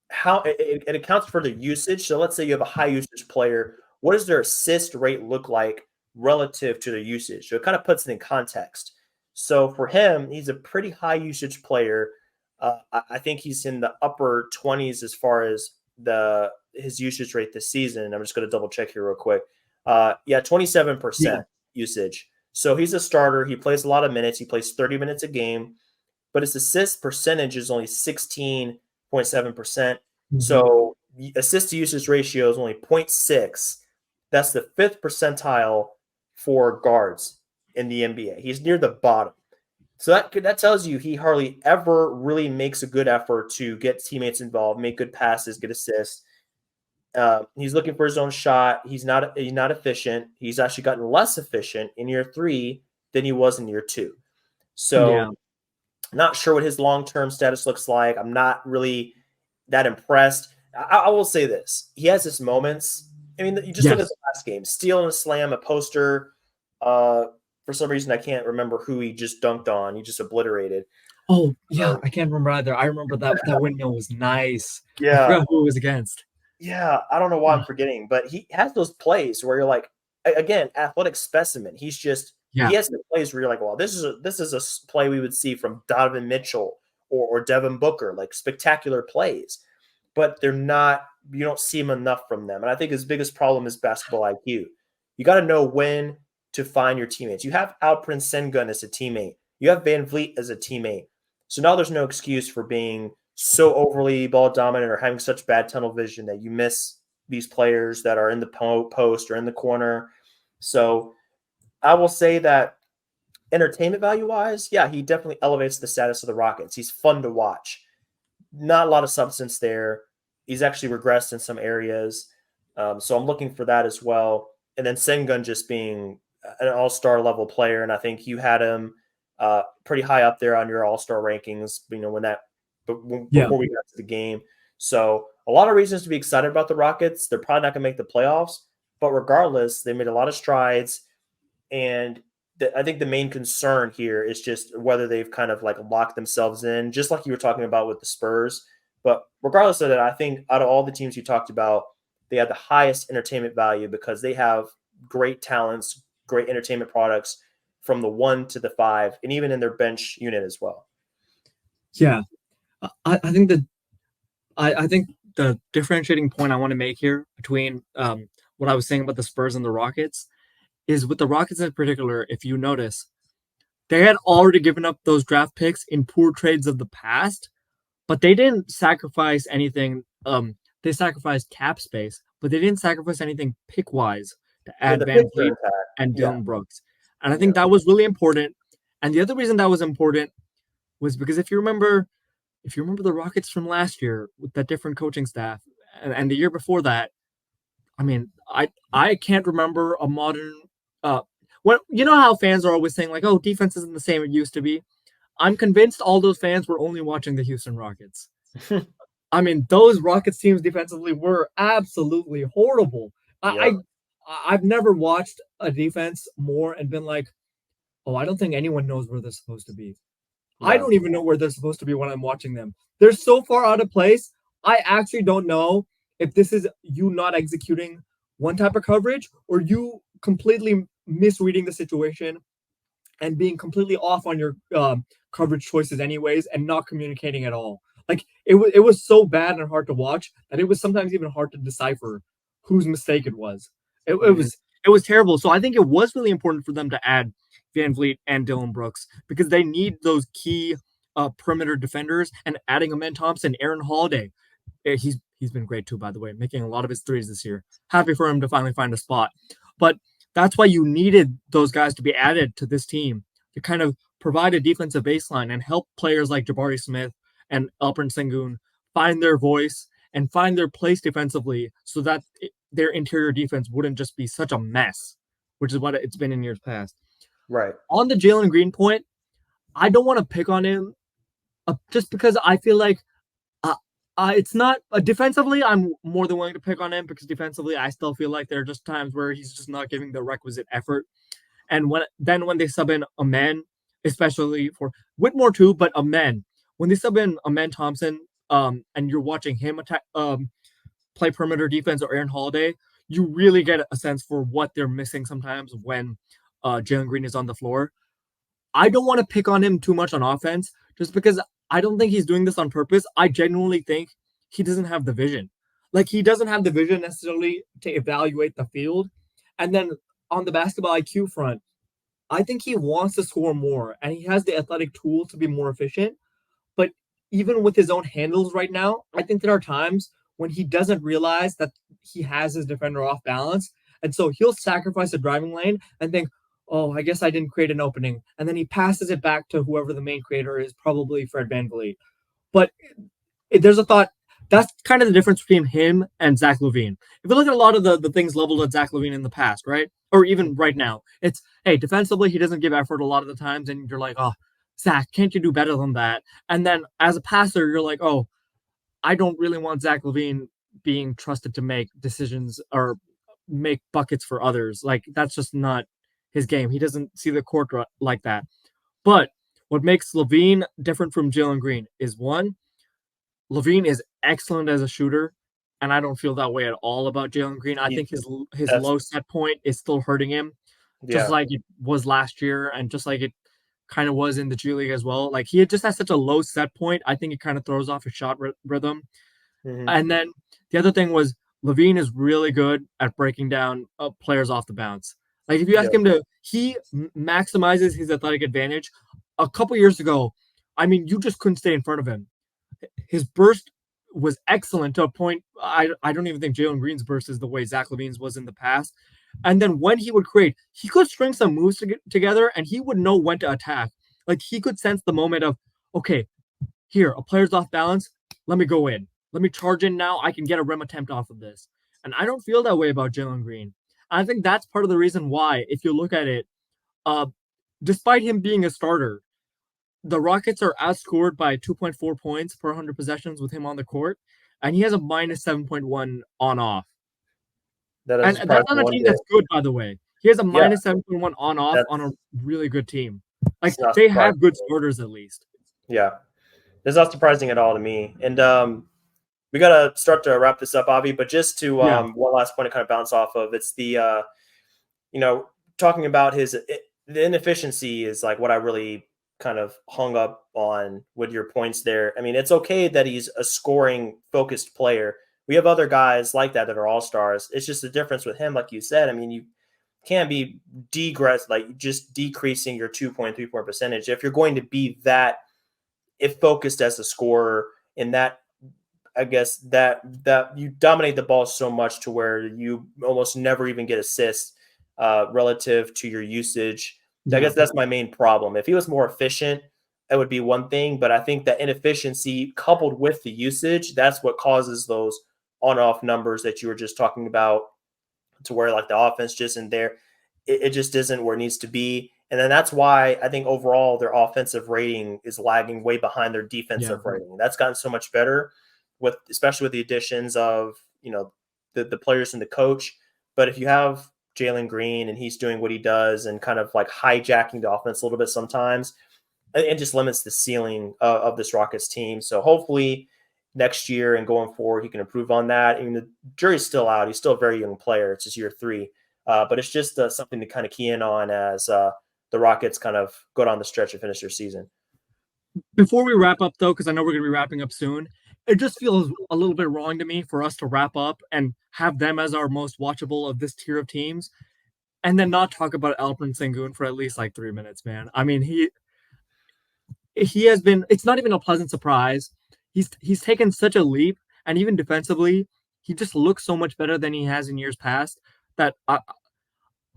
how it accounts for the usage. So let's say you have a high usage player. What does their assist rate look like relative to their usage? So it kind of puts it in context. So for him, he's a pretty high usage player. I think he's in the upper 20s as far as his usage rate this season. I'm just going to double check here real quick. Yeah, 27% Yeah. usage. So he's a starter. He plays a lot of minutes. He plays 30 minutes a game, but his assist percentage is only 16.7%. Mhm. So assist to usage ratio is only 0.6. That's the fifth percentile for guards in the NBA. He's near the bottom. So that tells you he hardly ever really makes a good effort to get teammates involved, make good passes, get assists. He's looking for his own shot. He's not efficient. He's actually gotten less efficient in year 3 than he was in year 2. Yeah. So not sure what his long-term status looks like. I'm not really that impressed. I will say this. He has his moments. I mean, you just look at Yes. the last game. Steal and a slam, a poster. For some reason, I can't remember who he just dunked on. He just obliterated. Oh, yeah. Um, I can't remember either. I remember that windmill was nice. I yeah. forgot who it was against. Yeah. I don't know why I'm forgetting, but he has those plays where you're like, again, athletic specimen. He Yeah. has the plays where you're like, well, this is a play we would see from Donovan Mitchell or Devin Booker, like spectacular plays, but they're not. You don't see them enough from them, and I think his biggest problem is basketball IQ. You got to know when to find your teammates. You have Alperen Sengun as a teammate. You have Van Vliet as a teammate. So now there's no excuse for being so overly ball dominant or having such bad tunnel vision that you miss these players that are in the post or in the corner. So I will say that entertainment value wise, yeah, he definitely elevates the status of the Rockets. He's fun to watch. Not a lot of substance there. He's actually regressed in some areas. So I'm looking for that as well. And then Sengun just being an all-star level player. And I think you had him pretty high up there on your all-star rankings, Yeah. before we got to the game. So a lot of reasons to be excited about the Rockets. They're probably not going to make the playoffs, but regardless, they made a lot of strides. And I think the main concern here is just whether they've kind of like locked themselves in, just like you were talking about with the Spurs. But regardless of that, I think out of all the teams you talked about, they have the highest entertainment value because they have great talents, great entertainment products. from the 1 to the 5, and even in their bench unit as well. Yeah, I think I think the differentiating point I want to make here between what I was saying about the Spurs and the Rockets is with the Rockets in particular. If you notice, they had already given up those draft picks in poor trades of the past, but they didn't sacrifice anything. They sacrificed cap space, but they didn't sacrifice anything pick wise to Yeah, add the Van picture Vliet intact. and Yeah. Dylan Brooks. And I Yeah. think that was really important. And the other reason that was important was because if you remember the Rockets from last year with that different coaching staff and the year before that, I mean, I can't remember a modern when you know how fans are always saying like, oh, defense isn't the same it used to be. I'm convinced all those fans were only watching the Houston Rockets. I mean, those Rockets teams defensively were absolutely horrible. Yep. I've never watched a defense more and been like, oh, I don't think anyone knows where they're supposed to be. I No. don't even know where they're supposed to be when I'm watching them. They're so far out of place. I actually don't know if this is you not executing one type of coverage or you completely misreading the situation and being completely off on your coverage choices anyways and not communicating at all. Like it was so bad and hard to watch that it was sometimes even hard to decipher whose mistake it was. It Mhm. was terrible. So I think it was really important for them to add Van Vliet and Dylan Brooks because they need those key perimeter defenders and adding Amen Thompson, Aaron Holiday. He's been great too, by the way, making a lot of his threes this year. Happy for him to finally find a spot. But that's why you needed those guys to be added to this team to kind of provide a defensive baseline and help players like Jabari Smith and Alperen Sengun find their voice and find their place defensively so that their interior defense wouldn't just be such a mess, which is what it's been in years past. Right. On the Jalen Green point, I don't want to pick on him just because I feel like it's not defensively. I'm more than willing to pick on him because defensively, I still feel like there are just times where he's just not giving the requisite effort. And when they sub in a man, especially for Whitmore too, but a man when they sub in Amen Thompson, and you're watching him attack, play perimeter defense or Aaron Holiday, you really get a sense for what they're missing sometimes when Jalen Green is on the floor. I don't want to pick on him too much on offense just because I don't think he's doing this on purpose. I genuinely think he doesn't have the vision. Like he doesn't have the vision necessarily to evaluate the field. And then on the basketball IQ front, I think he wants to score more and he has the athletic tools to be more efficient. But even with his own handles right now, I think there are times when he doesn't realize that he has his defender off balance. And so he'll sacrifice a driving lane and think, oh, I guess I didn't create an opening. And then he passes it back to whoever the main creator is, probably Fred VanVleet. But there's a thought that's kind of the difference between him and Zach LaVine. If you look at a lot of the things leveled at Zach LaVine in the past, right? Or even right now, it's, hey, defensively, he doesn't give effort a lot of the times. And you're like, oh, Zach, can't you do better than that? And then as a passer, you're like, oh, I don't really want Zach LaVine being trusted to make decisions or make buckets for others. Like, that's just not his game. He doesn't see the court like that. But what makes LaVine different from Jalen Green is one, LaVine is excellent as a shooter, and I don't feel that way at all about Jalen Green. I think his low set point is still hurting him, just like it was last year, and just like it kind of was in the G League as well. Like he just has such a low set point. I think it kind of throws off his shot rhythm. Mm-hmm. And then the other thing was LaVine is really good at breaking down players off the bounce. Like if you ask him to, he maximizes his athletic advantage. A couple years ago, I mean, you just couldn't stay in front of him. His burst was excellent to a point. I don't even think Jalen Green's burst is the way Zach LaVine's was in the past. And then when he would create, he could string some moves together and he would know when to attack. Like he could sense the moment of, okay, here, a player's off balance. Let me go in. Let me charge in now. I can get a rim attempt off of this. And I don't feel that way about Jalen Green. I think that's part of the reason why, if you look at it, despite him being a starter, the Rockets are outscored by 2.4 points per 100 possessions with him on the court, and he has a minus 7.1 on-off. And that's on a team that's good, by the way. He has a minus 7.1 on-off on a really good team. Like, they have good starters at least. Yeah. It's not surprising at all to me. And we got to start to wrap this up, Avi, but just to one last point to kind of bounce off of, it's the, talking about the inefficiency is like what I really kind of hung up on with your points there. I mean, it's okay that he's a scoring focused player. We have other guys like that are all stars. It's just the difference with him, like you said. I mean, you can't be like just decreasing your 2.3 point percentage if you're going to be that if focused as a scorer in that. I guess that you dominate the ball so much to where you almost never even get assists relative to your usage. I Yeah. guess that's my main problem. If he was more efficient, that would be one thing. But I think that inefficiency coupled with the usage, that's what causes those on-off numbers that you were just talking about, to where like the offense just isn't there. It just isn't where it needs to be. And then that's why I think overall their offensive rating is lagging way behind their defensive Yeah. rating. That's gotten so much better with, especially with the additions of, the players and the coach. But if you have Jalen Green and he's doing what he does and kind of like hijacking the offense a little bit sometimes, it just limits the ceiling of this Rockets team. So hopefully next year and going forward, he can improve on that. I mean, the jury's still out. He's still a very young player. It's his year 3. But it's just something to kind of key in on as the Rockets kind of go down the stretch and finish their season. Before we wrap up, though, because I know we're going to be wrapping up soon, it just feels a little bit wrong to me for us to wrap up and have them as our most watchable of this tier of teams, and then not talk about Alperen Sengun for at least like 3 minutes, man. I mean, he has been. It's not even a pleasant surprise. He's taken such a leap, and even defensively, he just looks so much better than he has in years past. That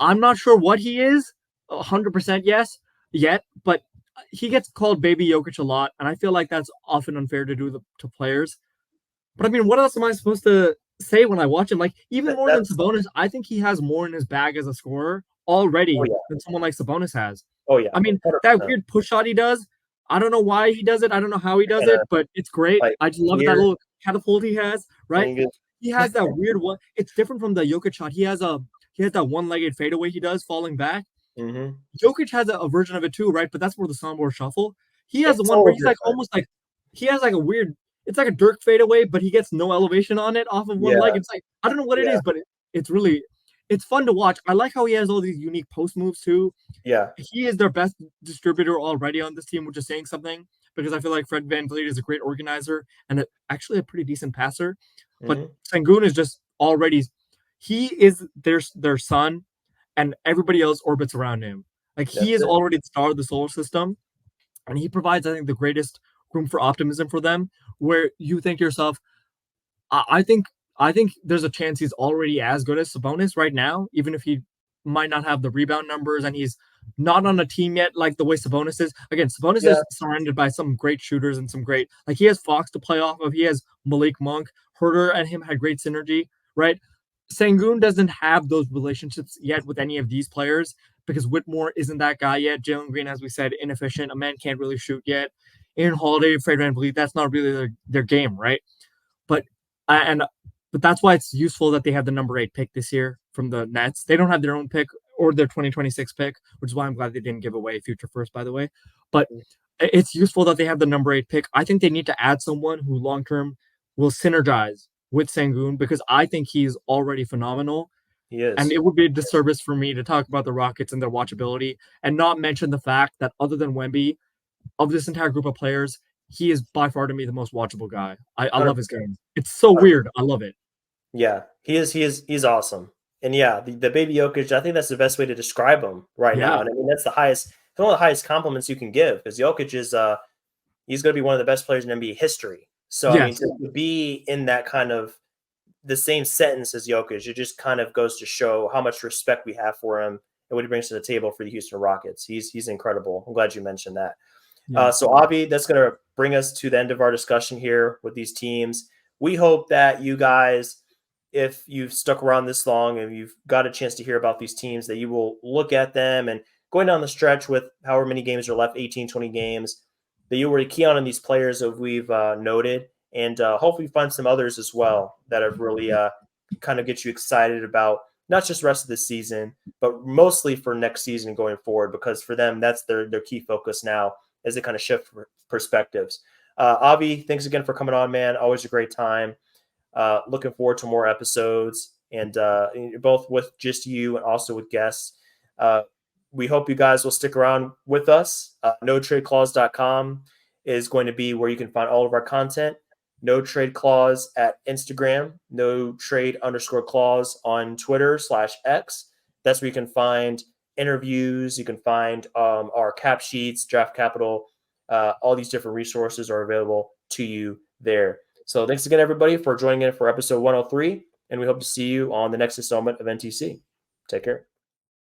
I'm not sure what he is, 100% yes yet, but he gets called Baby Jokic a lot, and I feel like that's often unfair to do to players. But I mean, what else am I supposed to say when I watch him? Like, even more than That's Sabonis, I think he has more in his bag as a scorer oh already yeah, than someone like Sabonis has. oh yeah, I mean, that 100%. weird push shot he does, I don't know why he does it. I don't know how he does it, but it's great. Like I just love it, that here, little catapult he has, right? and you He has that weird one. It's different from the Jokic shot. He has that one-legged fadeaway he does falling back. mm-hmm. Jokic has a version of it too, right? But that's more the soundboard shuffle. He has the It's one where totally he's like different. almost like he has like a weird. It's like a Dirk fadeaway, but he gets no elevation on it off of one leg. Yeah, It's like I don't know what it yeah, is, but it's really it's fun to watch. I like how he has all these unique post moves too. yeah. He is their best distributor already on this team, which is saying something because I feel like Fred VanVleet is a great organizer and actually a pretty decent passer. But Mm-hmm. Sengun is just already he is their son, and everybody else orbits around him. Like he That's is it. already the star of the solar system, and he provides, I think, the greatest room for optimism for them. Where you think to yourself, I think there's a chance he's already as good as Sabonis right now, even if he might not have the rebound numbers and he's not on a team yet like the way Sabonis is. Again, Sabonis Yeah, is surrounded by some great shooters and some great like he has Fox to play off of. He has Malik Monk. Herter and him had great synergy, right? Sangoon doesn't have those relationships yet with any of these players because Whitmore isn't that guy yet. Jalen Green, as we said, inefficient. A man can't really shoot yet. Aaron Holiday, Fred VanVleet, that's not really their game, right? But and but that's why it's useful that they have the number 8 pick this year from the Nets. They don't have their own pick or their 2026 pick, which is why I'm glad they didn't give away future first, by the way. But it's useful that they have the number 8 pick. I think they need to add someone who long term will synergize with Sangoon because I think he's already phenomenal. he And is. it would be a disservice for me to talk about the Rockets and their watchability and not mention the fact that other than Wemby, of this entire group of players, he is by far to me the most watchable guy. I love his 100%. game. It's so weird. I love it. Yeah, he is. He's awesome. And yeah, the baby Jokic, I think that's the best way to describe him right now. Yeah. And I mean, that's the highest, it's one of the highest compliments you can give because Jokic is, he's going to be one of the best players in NBA history. So, I mean, Yes. to be in that kind of the same sentence as Jokic, it just kind of goes to show how much respect we have for him and what he brings to the table for the Houston Rockets. He's incredible. I'm glad you mentioned that. Yeah. So, Avi, that's going to bring us to the end of our discussion here with these teams. We hope that you guys, if you've stuck around this long and you've got a chance to hear about these teams, that you will look at them and going down the stretch with however many games are left, 18, 20 games, that you were key on these players that we've noted and hopefully find some others as well that have really kind of get you excited about not just the rest of the season, but mostly for next season going forward, because for them, that's their key focus now as they kind of shift perspectives. Avi, thanks again for coming on, man. Always a great time. Looking forward to more episodes and both with just you and also with guests. we hope you guys will stick around with us. NoTradeClause.com is going to be where you can find all of our content. No Trade Clause at Instagram, no trade_clause on Twitter/X. That's where you can find interviews. You can find our cap sheets, draft capital. All these different resources are available to you there. So thanks again, everybody, for joining in for episode 103. And we hope to see you on the next installment of NTC. Take care.